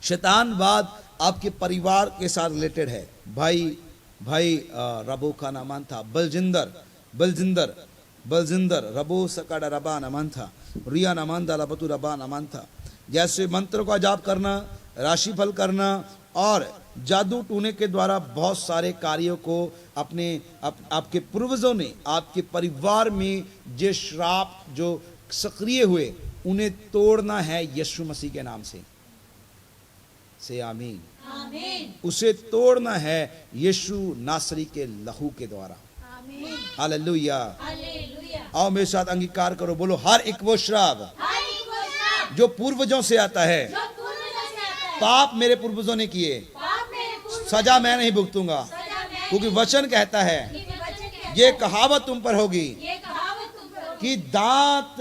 शैतानवाद आपके परिवार के साथ रिलेटेड है। भाई रबो का नामान था, बलजिंदर रबो सकाडा रबा नामान था, रिया नामान दा लबतु रबा नामान था। जैसे मंत्र का जाप करना, राशिफल करना और जादू टूने के द्वारा बहुत सारे कार्यों को आपके पूर्वजों ने आपके परिवार में जो श्राप जो सक्रिय हुए, उन्हें तोड़ना है यीशु मसीह के नाम से आमीन। उसे तोड़ना है यीशु नासरी के लहू के द्वारा। हालेलुया। आओ मेरे साथ अंगीकार करो, बोलो, हर एक वो श्राप जो पूर्वजों से आता है, पाप मेरे पूर्वजों ने किए, सजा मैं नहीं भुगतूंगा, क्योंकि वचन कहता है ये कहावत तुम पर होगी कि दांत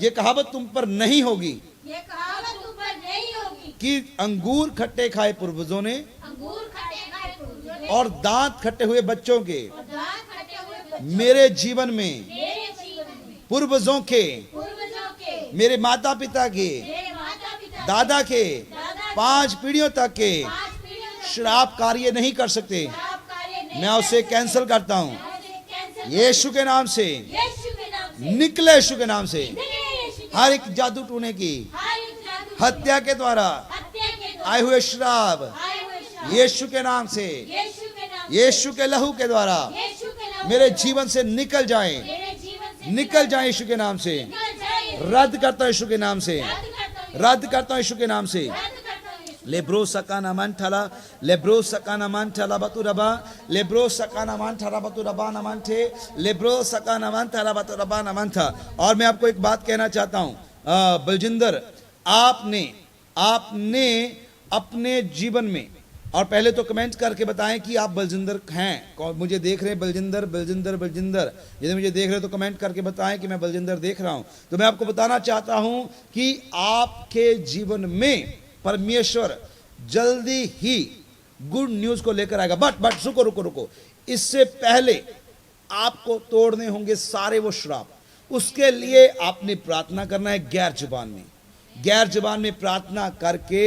ये कहावत तुम पर नहीं होगी ये कहावत तुम पर नहीं होगी कि अंगूर खट्टे खाए पूर्वजों ने अंगूर खट्टे खाए पूर्वजों ने और दांत खट्टे हुए बच्चों के और दांत खट्टे हुए बच्चों मेरे जीवन में मेरे जीवन में पूर्वजों के पूर्वजों के मेरे माता पिता के मेरे माता पिता दादा के दादा 5 पीढ़ियों तक के 5 पीढ़ियों तक श्राप कार्य नहीं कर सकते। आप कार्य नहीं मैं उसे कैंसिल करता हूँ मैं उसे कैंसिल यीशु के नाम से, यीशु के नाम से निकले यीशु के नाम से। निकले यीशु के हर एक जादू टूने की हर एक जादू हत्या के द्वारा हत्या के द्वारा आए हुए श्राप आए हुए श्राप यीशु के नाम से, यीशु के नाम से यीशु के लहू के द्वारा यीशु के नाम मेरे से जीवन से निकल जाएं, मेरे जीवन से निकल जाएं यीशु के नाम से। निकल जाए रद्द करता हूं यीशु के नाम से, रद्द करता हूँ रद्द करता हूं यीशु के नाम से। रद्द करता हूँ यीशु लेब्रो सकाना मंठला, लेब्रो सकाना मंठला बतुरबा, लेब्रो सकाना मंठला बतुरबा नमंठे, लेब्रो सकाना मंठला बतुरबा नमंठा। और मैं आपको एक बात कहना चाहता हूं, बलजिंदर, आपने अपने जीवन में, और पहले तो कमेंट करके बताएं कि आप बलजिंदर हैं, कौन मुझे देख रहे हैं, बलजिंदर बलजिंदर बलजिंदर, यदि मुझे देख रहे हैं तो कमेंट करके बताएं कि मैं बलजिंदर देख रहा हूं। तो मैं आपको बताना चाहता हूं कि आपके जीवन में परमेश्वर जल्दी ही गुड न्यूज को लेकर आएगा। बट रुको, इससे पहले आपको तोड़ने होंगे सारे वो श्राप। उसके लिए आपने प्रार्थना करना है गैर जुबान में प्रार्थना करके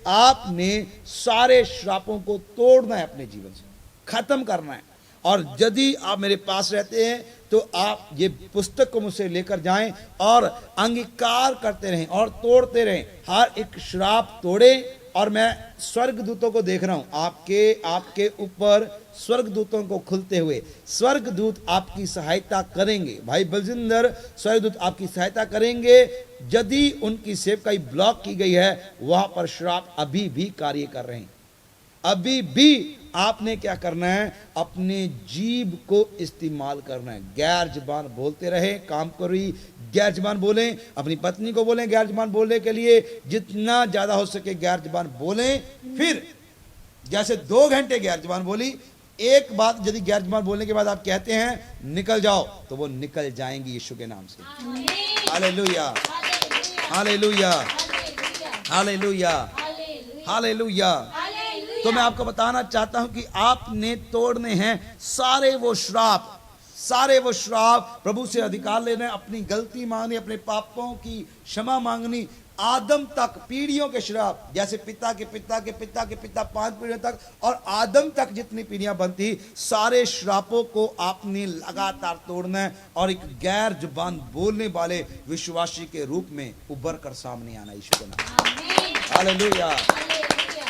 आपने सारे श्रापों को तोड़ना है, अपने जीवन से खत्म करना है। और यदि आप मेरे पास रहते हैं तो आप ये पुस्तक को मुझसे लेकर जाएं और अंगीकार करते रहें और तोड़ते रहें, हर एक श्राप तोड़े। और मैं स्वर्गदूतों को देख रहा हूं, आपके ऊपर स्वर्गदूतों को खुलते हुए। स्वर्गदूत आपकी सहायता करेंगे भाई बलजिंदर, स्वर्गदूत आपकी सहायता करेंगे। यदि उनकी सेवकाई ब्लॉक की गई है, वहां पर श्राप अभी भी कार्य कर रहे हैं। अभी भी आपने क्या करना है, अपने जीभ को इस्तेमाल करना है। गैर जुबान बोलते रहे, काम करी गैर जुबान बोलें, अपनी पत्नी को बोलें गैर जुबान बोलने के लिए, जितना ज्यादा हो सके गैर जुबान बोलें। फिर जैसे 2 घंटे गैर जुबान बोली, एक बात यदि गैर जुबान बोलने के बाद आप कहते हैं निकल जाओ, तो वो निकल जाएंगी यीशु के नाम से। Hallelujah, hallelujah, hallelujah, hallelujah. तो मैं आपको बताना चाहता हूं कि आपने तोड़ने हैं सारे वो श्राप, प्रभु से अधिकार लेना, अपनी गलती मांगनी, अपने पापों की क्षमा मांगनी। आदम तक पीढ़ियों के श्राप, जैसे पिता के पिता के पिता के पिता 5 पीढ़ियों तक और आदम तक जितनी पीढ़ियां बनती, सारे श्रापों को आपने लगातार तोड़ना है और एक गैर जुबान बोलने वाले विश्वासी के रूप में उभर कर सामने आना यीशु के नाम। Hallelujah,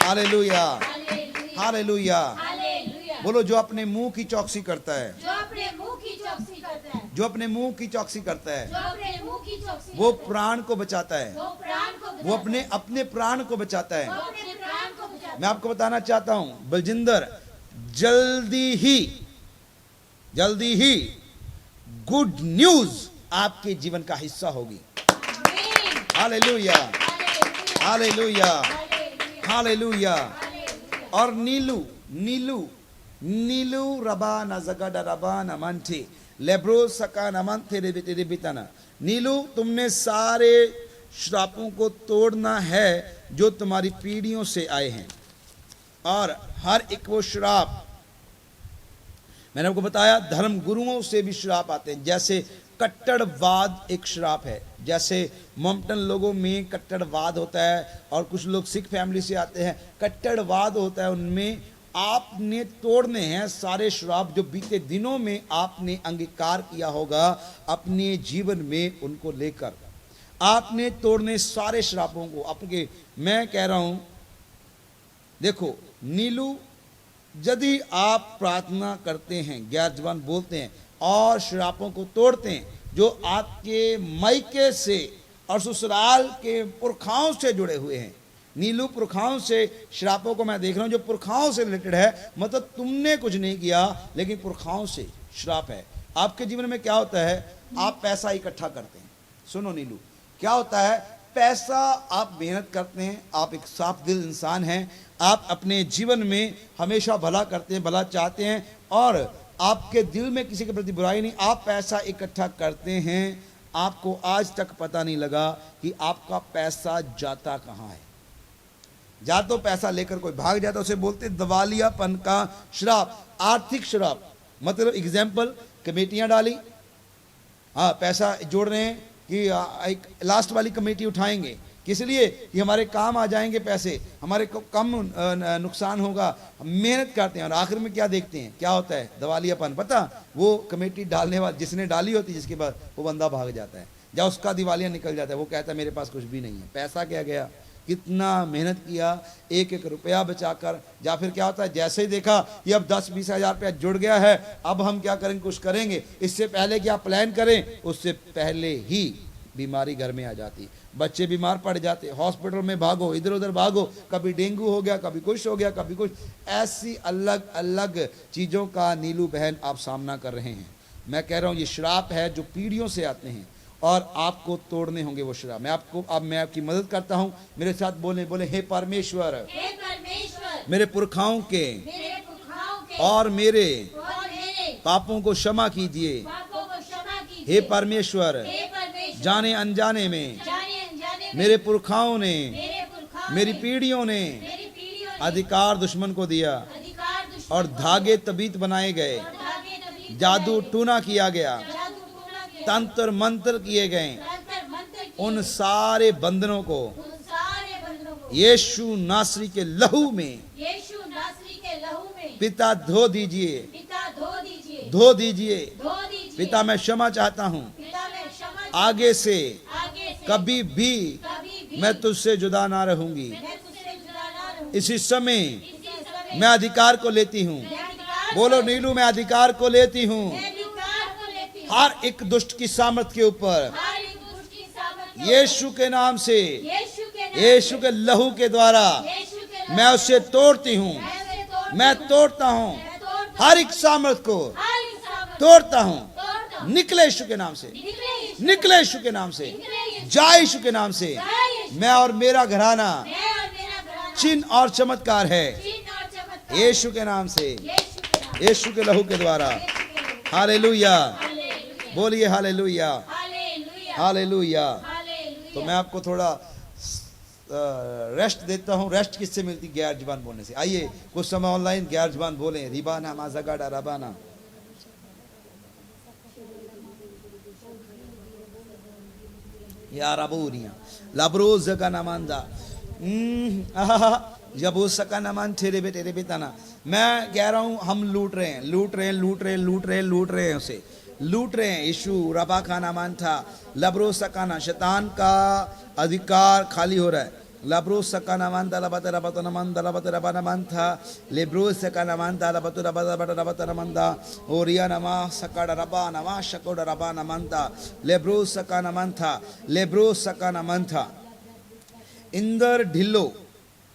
hallelujah, hallelujah. बोलो, जो अपने मुंह की चौकसी करता है, जो अपने मुंह की चौकसी करता है, जो अपने मुंह की चौकसी करता है, जो अपने मुंह की चौकसी वो करता है, प्राण को बचाता है, वो प्राण को वो बचाता अपने प्राण को बचाता है, है। वो अपने प्राण को बचाता मैं आपको बताना चाहता हूं बलजिंदर, जल्दी ही गुड न्यूज आपके जीवन का हिस्सा होगी। है। Hallelujah, hallelujah, hallelujah, hallelujah. Hallelujah. और नीलू रबा नजगड रबा नमंथे लेब्रो सका नमंथे रिबिताना। नीलू, तुमने सारे श्रापों को तोड़ना है जो तुम्हारी पीढ़ियों से आए हैं। और हर एक वो श्राप, मैंने आपको बताया धर्म गुरुओं से भी श्राप आते हैं। जैसे कट्टरवाद एक श्राप है, जैसे मोमटन लोगों में कट्टरवाद होता है और कुछ लोग सिख फैमिली से आते हैं, कट्टरवाद होता है उनमें। आपने तोड़ने हैं सारे श्राप जो बीते दिनों में आपने अंगीकार किया होगा अपने जीवन में, उनको लेकर आपने तोड़ने सारे श्रापों को आपके। मैं कह रहा हूं, देखो नीलू, यदि आप प्रार्थना करते हैं, गैर जुबान बोलते हैं और श्रापों को तोड़ते हैं जो आपके मायके से और ससुराल के पुरखाओं से जुड़े हुए हैं, नीलू पुरखाओं से श्रापों को मैं देख रहा हूं जो पुरखाओं से रिलेटेड है, मतलब तुमने कुछ नहीं किया लेकिन पुरखाओं से श्राप है। आपके जीवन में क्या होता है, आप पैसा इकट्ठा करते हैं। सुनो नीलू, क्या होता है, पैसा आप मेहनत करते हैं, आप एक साफ दिल इंसान हैं, आप अपने जीवन में हमेशा भला करते हैं, भला चाहते हैं और आपके दिल में किसी के प्रति बुराई नहीं, आप पैसा इकट्ठा करते हैं, आपको आज तक पता नहीं लगा कि आपका पैसा जाता कहाँ है। या तो पैसा लेकर कोई भाग जाता, उसे बोलते दिवालियापन का श्राप, आर्थिक श्राप। मतलब एग्जाम्पल, कमेटियां डाली, हाँ पैसा जोड़ रहे हैं कि एक लास्ट वाली कमेटी उठाएंगे, किस लिए कि हमारे काम आ जाएंगे पैसे, हमारे को कम नुकसान होगा, हम मेहनत करते हैं और आखिर में क्या देखते हैं, क्या होता है, दिवालियापन। पता, वो कमेटी डालने वाला जिसने डाली होती है, जिसके बाद वो बंदा भाग जाता है, या उसका दिवालिया निकल जाता है, वो कहता है मेरे पास कुछ भी नहीं है। पैसा क्या गया, कितना मेहनत किया, एक एक रुपया बचाकर। या फिर क्या होता है, जैसे ही देखा कि अब 10-20 हज़ार रुपया जुड़ गया है, अब हम क्या करेंगे, कुछ करेंगे, इससे पहले क्या प्लान करें, उससे पहले ही बीमारी घर में आ जाती, बच्चे बीमार पड़ जाते, हॉस्पिटल में भागो, इधर उधर भागो, कभी डेंगू हो गया, कभी कुछ हो गया, कभी कुछ, ऐसी अलग अलग चीज़ों का नीलू बहन आप सामना कर रहे हैं। मैं कह रहा हूँ ये श्राप है जो पीढ़ियों से आते हैं और आपको तोड़ने होंगे वो श्राप। मैं आपकी मदद करता हूँ, मेरे साथ बोले हे परमेश्वर, मेरे पुरखाओं के और मेरे पापों को क्षमा कीजिए। हे परमेश्वर, जाने अनजाने में मेरे पुरखाओं ने, मेरी पीढ़ियों ने अधिकार दुश्मन को दिया और धागे तबीत बनाए गए, जादू टूना किया गया, तंत्र मंत्र किए गए, उन सारे बंधनों को यीशु नासरी के लहू में पिता धो दीजिए, धो दीजिए। पिता मैं क्षमा चाहता हूँ, आगे से कभी भी मैं तुझसे जुदा ना रहूंगी। इसी समय मैं अधिकार को लेती हूँ, बोलो नीलू, मैं अधिकार को लेती हूँ हर एक दुष्ट की सामर्थ के ऊपर, यीशु के नाम से, यीशु के लहू के द्वारा मैं उसे तोड़ती हूँ, मैं तोड़ता हूँ, हर एक सामर्थ को तोड़ता हूँ। निकले यीशु के नाम से, निकले यीशु के नाम से, जाए यीशु के नाम से। मैं और मेरा घराना चिन्ह और चमत्कार है यीशु के नाम से, यीशु के लहू के द्वारा। हालेलुया, बोलिए हालेलुया, हालेलुया। तो मैं आपको थोड़ा रेस्ट देता हूँ। रेस्ट किससे मिलती? गैर जुबान बोलने से। आइए कुछ समय ऑनलाइन गैर जुबान बोलें। रिबाना माज़गाडा रबाना, या रबूनिया लब्रोज का नमांदा जबूस का नमान ठेरे बेटे रे बेताना। मैं कह रहा हूँ हम लूट रहे हैं, लूट रहे हैं, लूट रहे हैं, लूट रहे हैं, लूट रहे हैं, उसे लूट रहे हैं। यीशु रबा का नामान था, लब्रो सकाना, शैतान का अधिकार खाली हो रहा है। लब्रो सका नामान था, लबत रबत नमान था, लबत रबा नमान था, लेब्रो सका नामान था, लबत रबत रबत रबत नमान था, ओरिया नमा सका रबा नमा शकोड रबा नमान था, लेब्रो सका नमान था, लेब्रो सका नमान था। इंदर ढिल्लो,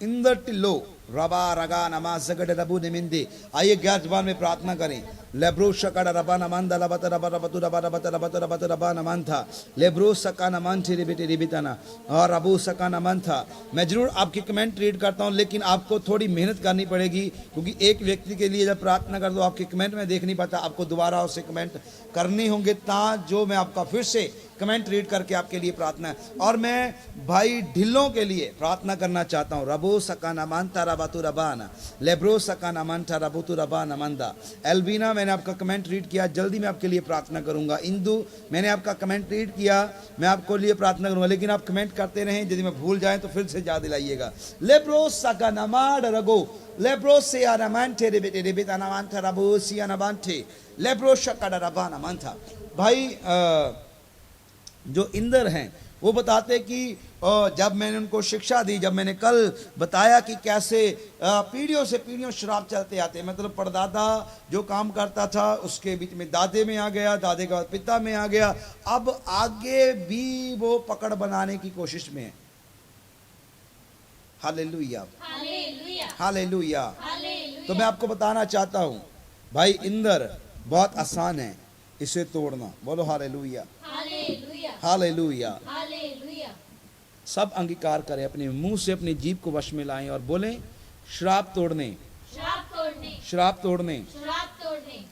इंदर टिल्लो रबा रगा नमा जगड़ रबू निमिंदे। आइए गैर जुबान में प्रार्थना करें। लेब्रो शकड़ रबा नमान दा लबत रबा रबतु रबा रबत रबत रबत रबा नमान था, लेब्रो सका नमान ठेरे बेटे रिबिताना और रबू सका नमान था। मैं जरूर आपकी कमेंट रीड करता हूं, लेकिन आपको थोड़ी मेहनत करनी पड़ेगी, क्योंकि एक व्यक्ति के लिए जब प्रार्थना कर दो आपकी कमेंट में देख नहीं पाता, आपको दोबारा उससे कमेंट करनी होंगे, ता जो मैं आपका फिर से कमेंट रीड करके आपके लिए प्रार्थना। और मैं भाई ढिल्लों के लिए प्रार्थना करना चाहता हूँ। रबो सका नमान था रबातु रबाना, लेब्रो सका नमान था रबुतु रबा नमंदा। एल्बीना मैंने आपका कमेंट रीड किया, जल्दी मैं आपके लिए प्रार्थना करूंगा। इंदू मैंने आपका कमेंट रीड किया, मैं आपको लिए प्रार्थना करूंगा, लेकिन आप कमेंट करते रहें, यदि मैं भूल जाए तो फिर से याद दिलाइएगा। लेब्रो सका नमाड रगो, लेब्रो से नमांठे रे बेटे रे बेटा नमांठा रबो सिया नमांठे, लेब्रो सका रबा नमांठा। भाई जो इंदर हैं वो बताते कि जब मैंने उनको शिक्षा दी, जब मैंने कल बताया कि कैसे पीढ़ियों से पीढ़ियों शराब चलते आते, मतलब परदादा जो काम करता था उसके बीच में दादे में आ गया, दादे के बाद पिता में आ गया, अब आगे भी वो पकड़ बनाने की कोशिश में है। Hallelujah, hallelujah. तो मैं आपको बताना चाहता हूं भाई, इंदर बहुत आसान है इसे तोड़ना। बोलो हालेलुया, हालेलुया। सब अंगीकार करें, अपने मुंह से अपनी जीभ को वश में लाएं और बोलें श्राप तोड़ने, श्राप तोड़ने, श्राप तोड़ने, श्राप तोड़ने।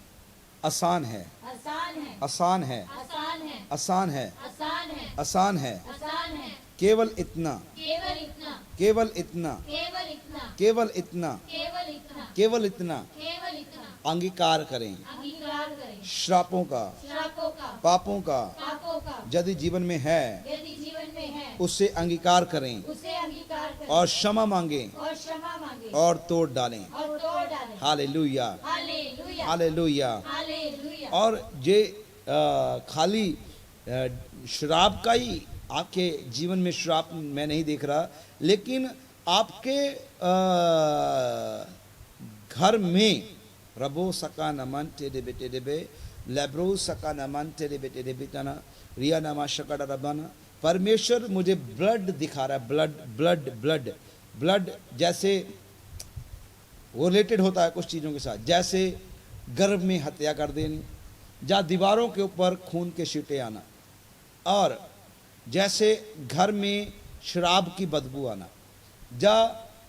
आसान है, आसान है, आसान है, आसान है, आसान है, आसान है, आसान है। आसान है, केवल इतना, केवल इतना, केवल इतना, केवल इतना, केवल इतना, केवल इतना, केवल इतना केवल इतना अंगीकार करें अंगीकार करें श्रापों का, श्रापों का, पापों का, पापों का, यदि जीवन में है यदि जीवन में है उससे अंगीकार करें उसे अंगीकार करें और क्षमा मांगें और क्षमा मांगे और तोड़ डालें। और तोड़ डालें। Hallelujah, hallelujah, hallelujah. हालेलुया। और ये खाली श्राप का ही आपके जीवन में श्राप मैं नहीं देख रहा, लेकिन आपके घर में रबो सका नमन टेरे बेटे रेबे लेब्रो सका नमन टेरे बेटे रेबे तना रिया नमा शकड़ा रबाना। परमेश्वर मुझे ब्लड दिखा रहा है, ब्लड ब्लड ब्लड ब्लड, जैसे वो रिलेटेड होता है कुछ चीज़ों के साथ, जैसे गर्भ में हत्या कर देनी, या दीवारों के ऊपर खून के छींटे आना, और जैसे घर में शराब की बदबू आना, या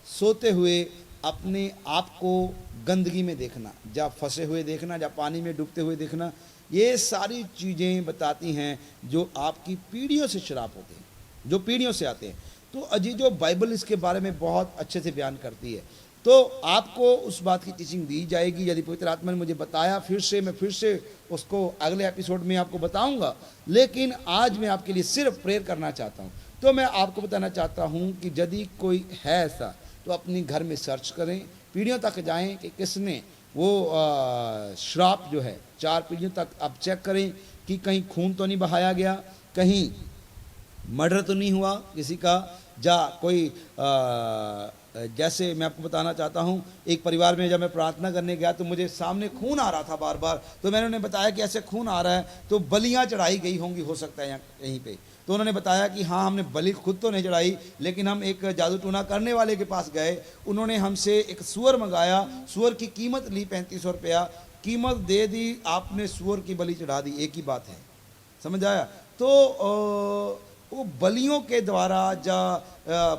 सोते हुए अपने आप को गंदगी में देखना, या फंसे हुए देखना, या पानी में डूबते हुए देखना। ये सारी चीज़ें बताती हैं जो आपकी पीढ़ियों से शराब होते हैं, जो पीढ़ियों से आते हैं। तो अजीजों, बाइबल इसके बारे में बहुत अच्छे से बयान करती है। तो आपको उस बात की टीचिंग दी जाएगी, यदि पवित्र आत्मा ने मुझे बताया, मैं फिर से उसको अगले एपिसोड में आपको बताऊंगा। लेकिन आज मैं आपके लिए सिर्फ प्रेयर करना चाहता हूं। तो मैं आपको बताना चाहता हूं कि यदि कोई है ऐसा, तो अपने घर में सर्च करें, पीढ़ियों तक जाएं कि किसने वो श्राप जो है 4 पीढ़ियों तक आप चेक करें कि कहीं खून तो नहीं बहाया गया, कहीं मर्डर तो नहीं हुआ किसी का, या कोई जैसे मैं आपको बताना चाहता हूँ, एक परिवार में जब मैं प्रार्थना करने गया तो मुझे सामने खून आ रहा था बार बार। तो मैंने उन्हें बताया कि ऐसे खून आ रहा है, तो बलियाँ चढ़ाई गई होंगी, हो सकता है यहाँ यहीं पे। तो उन्होंने बताया कि हाँ, हमने बलि खुद तो नहीं चढ़ाई, लेकिन हम एक जादू टूना करने वाले के पास गए, उन्होंने हमसे एक सुअर मंगाया, सुअर की कीमत ली 3500 रुपया, कीमत दे दी, आपने सुअर की बलि चढ़ा दी। एक ही बात है, समझ आया? तो वो बलियों के द्वारा, या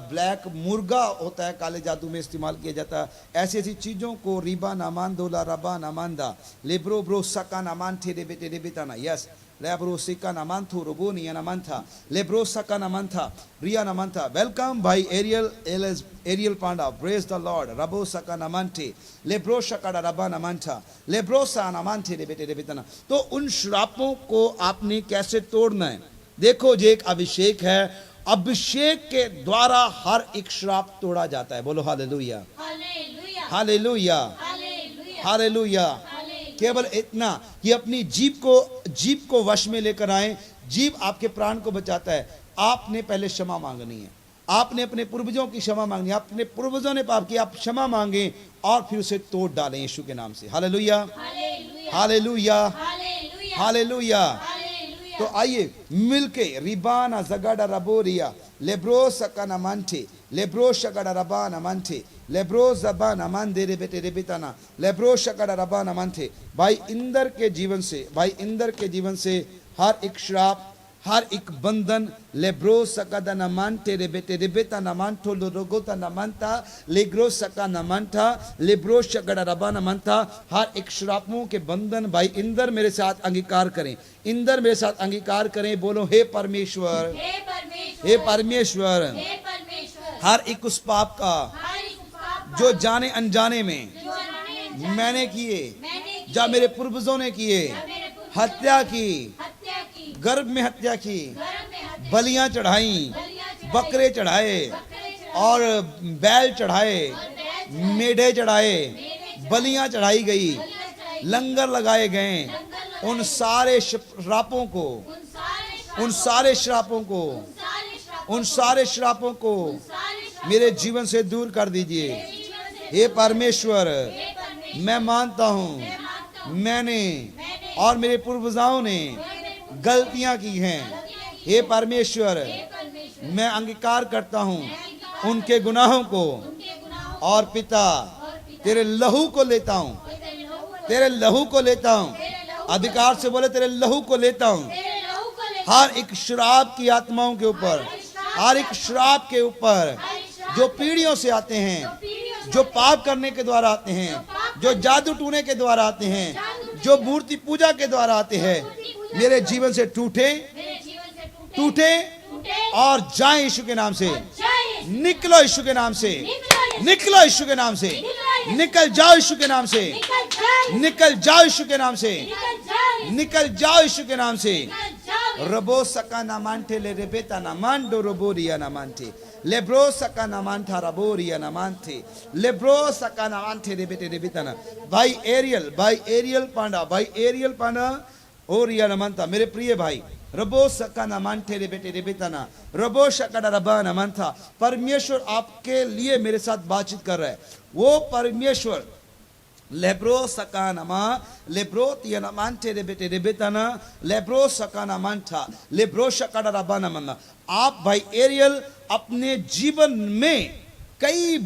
ब्लैक मुर्गा होता है, काले जादू में इस्तेमाल किया जाता है, ऐसी ऐसी चीज़ों को रिबा नामान दोला रबा नामानदा लेब्रो ब्रो सका नामान थे रेबे टे रेबे ताना, यस लेब्रो सिका नामान थो रोगो निया नामान था, लेब्रो सका नामान था, रिया नामान था। वेलकम भाई Ariel Panda, praise the lord. रबो सका नामान थे, लेब्रो शकड़ा रबा नामान था, लेब्रो सा नामान थे रेबे टे रेबे ताना। तो उन श्रापों को आपने कैसे तोड़ना है? देखो, ये एक अभिषेक है, अभिषेक के द्वारा हर एक श्राप तोड़ा जाता है। बोलो hallelujah, hallelujah, hallelujah, hallelujah, hallelujah. Hallelujah. केवल इतना कि अपनी जीभ को वश में लेकर आए। जीभ आपके प्राण को बचाता है। आपने पहले क्षमा मांगनी है, आपने अपने पूर्वजों की क्षमा मांगनी है। अपने पूर्वजों ने पाप किया, आप क्षमा मांगे और फिर उसे तोड़ डालें यीशु के नाम से। Hallelujah, hallelujah, hallelujah, hallelujah, hallelujah. Hallelujah. तो आइए मिलके रिबाना जगाड़ा रबोरिया लेब्रो सकना मानते, लेब्रो शकड़ा रबाना मानते, लेब्रो जबाना मान दे रे बेटे रे बेताना, लेब्रो शकड़ा रबाना मानते। भाई इंदर के जीवन से, भाई इंदर के जीवन से हर एक श्राप, हर एक बंधन, लेब्रो सकदा न मानते रे बेटे रे बेता न मानतो लोगोता न मानता, लेग्रो सका न मानता, लेब्रो शकड़ा रबा न मानता। हर एक श्रापों के बंधन भाई इंदर मेरे साथ अंगीकार करें, इंदर मेरे साथ अंगीकार करें। बोलो हे परमेश्वर, हे परमेश्वर, हे परमेश्वर, हे परमेश्वर। हर एक उस पाप का हर एक पाप जो जाने अनजाने में जो जाने अनजाने मैंने किए, मैंने किए, या मेरे पूर्वजों ने किए, या मेरे पूर्वजों हत्या की, हत्या की, गर्भ में हत्या की, गर्भ में हत्या, बलियां चढ़ाई, बलियां चढ़ाई, बकरे चढ़ाए बकरे चढ़ाए, और बैल चढ़ाए, और बैल चढ़ाए, मेढे चढ़ाए, मेढे चढ़ाए, बलियां चढ़ाई गई, बलियां चढ़ाई, लंगर लगाए गए। लंगर लगाए, उन सारे श्रापों को, उन सारे श्रापों को, उन सारे श्रापों को, सारे श्रापों को मेरे जीवन से दूर कर दीजिए। जीवन से हे परमेश्वर, हे परमेश्वर, मैं मानता हूँ मैं मानता हूँ, मैंने मैंने और मेरे पूर्वजाओं ने गलतियां की हैं। हे परमेश्वर, हे परमेश्वर, मैं अंगीकार करता हूँ उनके गुनाहों को, उनके गुनाहों और पिता और पिता तेरे लहू को लेता हूँ, तेरे लहू को, तेरे लहू को लेता हूँ। तेरे लहू, अधिकार से बोले, तेरे लहू को लेता हूँ। तेरे लहू को ले, हर एक शराब की आत्माओं के ऊपर, हर एक श्राप के ऊपर जो पीढ़ियों से आते हैं, पीढ़ियों से जो पाप करने के द्वारा आते हैं, जो जादू टूने के द्वारा आते हैं, जो मूर्ति पूजा के द्वारा आते हैं मेरे जीवन से टूटे मेरे जीवन से टूटे टूटे टूटे और जाए यीशु के नाम से। जाए निकलो यीशु के नाम से, निकलो यीशु के नाम से, निकल जाओ यीशु के नाम से, निकल जाए निकल जाओ यीशु के नाम से, निकल जाए निकल जाओ यीशु के नाम से। निकल जाओ रबो सका नामांटे ले रेबेता नामांडो रोबोरिया नामांटे लेब्रो सका नामांठा रबोरिया नामांटे लेब्रो सका नामांटे रेबेते रेबेता ना। भाई एरियल पांडा ओरिया नामांता, मेरे प्रिय भाई, रबो सका नामांटे रेबेते रेबेता ना, रबो सका रबा नामांता। परमेश्वर आपके लिए मेरे साथ बातचीत कर रहा है। वो परमेश्वर लेब्रो सकानमा लेब्रो तियनामांटे रेबेते रेबेताना लेब्रो सकानामांठा लेब्रो शकड़ा रबानामन्ना। आप भाई एरियल अपने जीवन में कई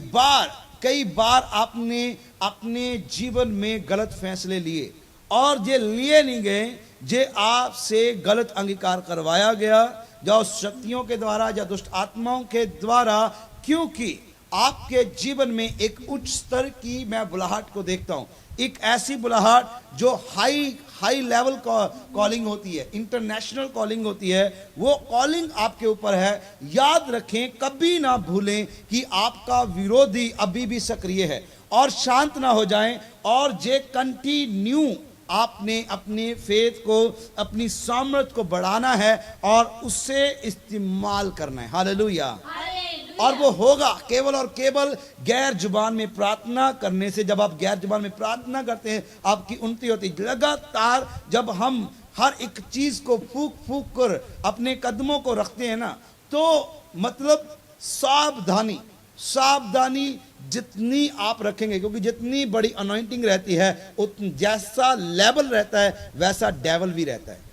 बार आपने अपने जीवन में गलत फैसले लिए और जे लिए नहीं गए, जे आपसे गलत अंगीकार करवाया गया जो शक्तियों के द्वारा या दुष्ट आत्माओं के द्वारा, क्योंकि आपके जीवन में एक उच्च स्तर की मैं बुलाहट को देखता हूं। एक ऐसी बुलाहट जो हाई लेवल कॉलिंग होती है, इंटरनेशनल कॉलिंग होती है। वो कॉलिंग आपके ऊपर है। याद रखें, कभी ना भूलें कि आपका विरोधी अभी भी सक्रिय है। और शांत ना हो जाएं और जे कंटिन्यू आपने अपने फेथ को, अपनी सामर्थ को बढ़ाना है और उससे इस्तेमाल करना है। हालेलुया। और वो होगा केवल और केवल गैर जुबान में प्रार्थना करने से। जब आप गैर जुबान में प्रार्थना करते हैं, आपकी उन्नति होती है। लगातार जब हम हर एक चीज को फूक कर अपने कदमों को रखते हैं ना, तो मतलब सावधानी जितनी आप रखेंगे, क्योंकि जितनी बड़ी अनॉइंटिंग रहती है उतना जैसा लेवल रहता है वैसा डेवल भी रहता है।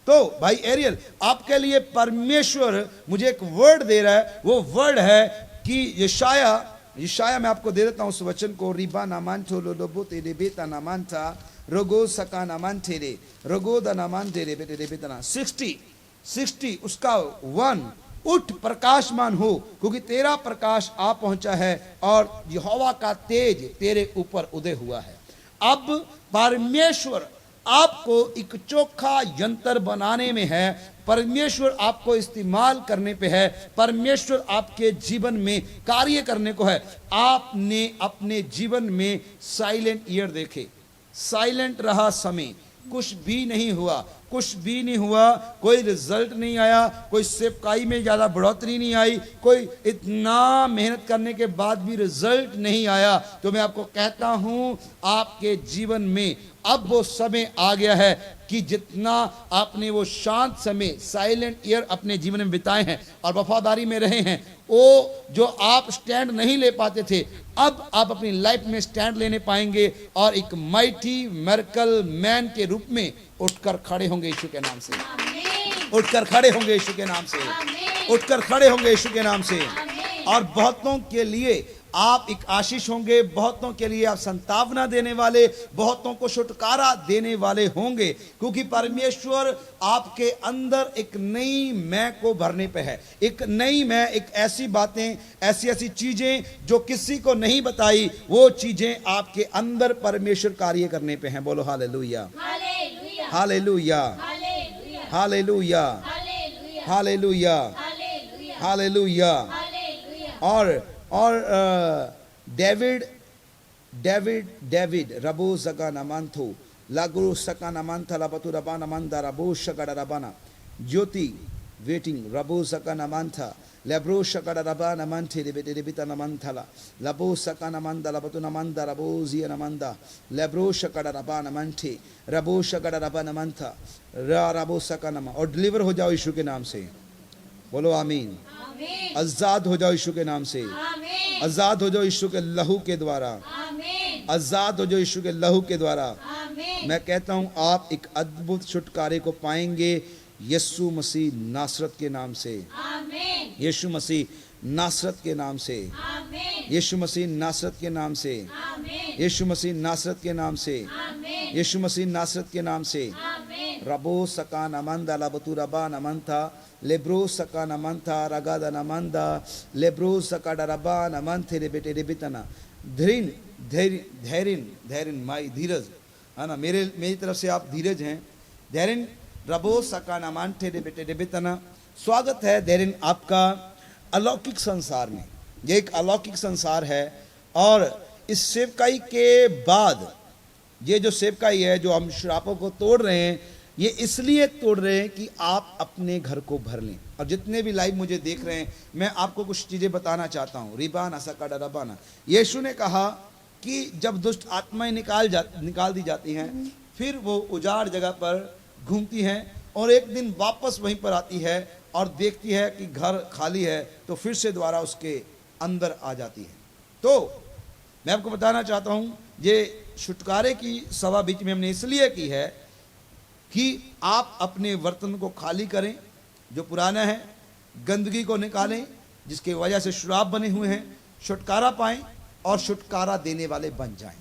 तो भाई एरियल, आपके लिए परमेश्वर मुझे एक वर्ड दे रहा है। वो वर्ड है कि यशाया मैं आपको दे देता हूं उस वचन को। रिबा नामान ठोलो लोबो तेरे बेता नामान था रोगो सका नामान तेरे रोगो द नामान तेरे बेटे रे बेतना। 60 उसका 1, उठ प्रकाशमान हो क्योंकि तेरा प्रकाश आ पहुंचा है और यहोवा का तेज तेरे ऊपर उदय हुआ है। अब परमेश्वर आपको एक चोखा यंत्र बनाने में है। परमेश्वर आपको इस्तेमाल करने पे है। परमेश्वर आपके जीवन में कार्य करने को है। आपने अपने जीवन में साइलेंट ईयर देखे, साइलेंट रहा समय, कुछ भी नहीं हुआ, कोई रिजल्ट नहीं आया, कोई सेवकाई में ज्यादा बढ़ोतरी नहीं आई, कोई इतना मेहनत करने के बाद भी रिजल्ट नहीं आया। तो मैं आपको कहता हूं, आपके जीवन में अब वो समय आ गया है कि जितना आपने वो शांत समय, साइलेंट ईयर अपने जीवन में बिताए हैं और वफादारी में रहे हैं, वो जो आप स्टैंड नहीं ले पाते थे, अब आप अपनी लाइफ में स्टैंड लेने पाएंगे और एक माइटी मिरेकल मैन के रूप में उठकर खड़े होंगे यीशु के नाम से। उठकर खड़े होंगे यीशु के नाम से। उठकर खड़े होंगे यीशु के नाम से। और बहुतों के लिए आप एक आशीष होंगे, बहुतों के लिए आप संतावना देने वाले, बहुतों को छुटकारा देने वाले होंगे, क्योंकि परमेश्वर आपके अंदर एक नई मैं को भरने पे है। एक नई मैं, एक ऐसी बातें, ऐसी चीजें जो किसी को नहीं बताई, वो चीजें आपके अंदर परमेश्वर कार्य करने पे हैं। बोलो hallelujah, hallelujah, hallelujah, hallelujah, hallelujah. और डेविड रबो सका नमांथो लागुरु सका नमांथा लबतु रबा नमांदा रबो शकड़ा रबाना ज्योति वेटिंग रबो सका नमांथा लेब्रो शकड़ा रबा नमांथे रेबेटे रेबिता नमांथला लबो सका नमांदा लबतु नमांदा रबो जिया नमांदा लेब्रो शकड़ा रबा नमांथे रबो शकड़ा रबा नमांथा रबो सका नमा। और डिलीवर हो जाओ यीशु के नाम से। बोलो आमीन। आजाद हो जाओ यीशु के नाम से। आजाद हो जाओ यीशु के लहू के द्वारा। आजाद हो जाओ यीशु के लहू के द्वारा। मैं कहता हूं, आप एक अद्भुत छुटकारे को पाएंगे यीशु मसीह नासरत के नाम से। यीशु मसीह नासरत के नाम से। यीशु मसीह नासरत के नाम से। यीशु मसीह नासरत के नाम से। यीशु मसीह नासरत के नाम से। रबो सका नमंदा लबतु रबा नमंथा लेब्रो सका नमंथा रगादा नमंदा लेब्रो सका डरबा नमंथे रे बेटे रे बितना। धैर्य माई धीरज है ना, मेरी तरफ से आप धीरज हैं। देरिन रबो सका नामांठे डेबिटे डेबितना, स्वागत है देरिन आपका अलौकिक संसार में। ये एक अलौकिक संसार है और इस सेवकाई के बाद ये जो सेवकाई है, जो हम श्रापों को तोड़ रहे हैं, ये इसलिए तोड़ रहे हैं कि आप अपने घर को भर लें। और जितने भी लाइव मुझे देख रहे हैं, मैं आपको कुछ चीज़ें बताना चाहता हूँ। रिबाना सकाडा रबाना, यीशु ने कहा कि जब दुष्ट आत्माएं निकाल दी जाती हैं, फिर वो उजाड़ जगह पर घूमती हैं और एक दिन वापस वहीं पर आती है और देखती है कि घर खाली है, तो फिर से दोबारा उसके अंदर आ जाती है। तो मैं आपको बताना चाहता हूँ, ये छुटकारे की सभा बीच में हमने इसलिए की है कि आप अपने बर्तन को खाली करें, जो पुराना है, गंदगी को निकालें, जिसकी वजह से श्राप बने हुए हैं, छुटकारा पाएं और छुटकारा देने वाले बन जाएं।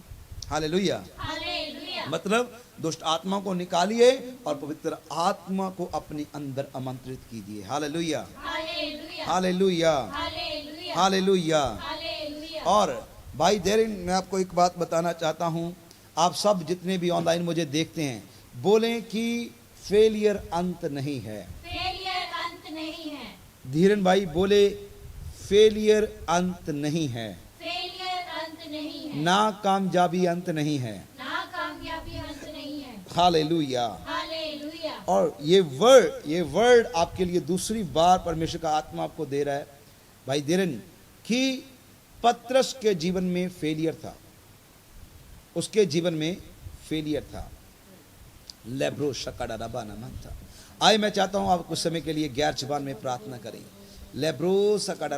हालेलुया। हालेलुया। मतलब दुष्ट आत्मा को निकालिए और पवित्र आत्मा को अपने अंदर आमंत्रित कीजिए। Hallelujah, hallelujah. Hallelujah, hallelujah. Hallelujah. Hallelujah. और भाई देरिन, मैं आपको एक बात बताना चाहता हूँ, आप सब जितने भी ऑनलाइन मुझे देखते हैं, बोलें कि फेलियर अंत नहीं है। फेलियर अंत नहीं है। धीरन भाई बोले, फेलियर अंत नहीं है, फेलियर अंत नहीं है। ना कामयाबी अंत नहीं है। ना कामयाबी अंत नहीं है। हालेलुया। हालेलुया। और ये वर्ड आपके लिए दूसरी बार परमेश्वर का आत्मा आपको दे रहा है भाई धीरन, कि पत्रस के जीवन में फेलियर था, उसके जीवन में फेलियर था। लेब्रो शकाडा रबाना मन था। आए मैं चाहता हूं आप कुछ समय के लिए गैर जुबान में प्रार्थना करें। लेब्रो सकाडा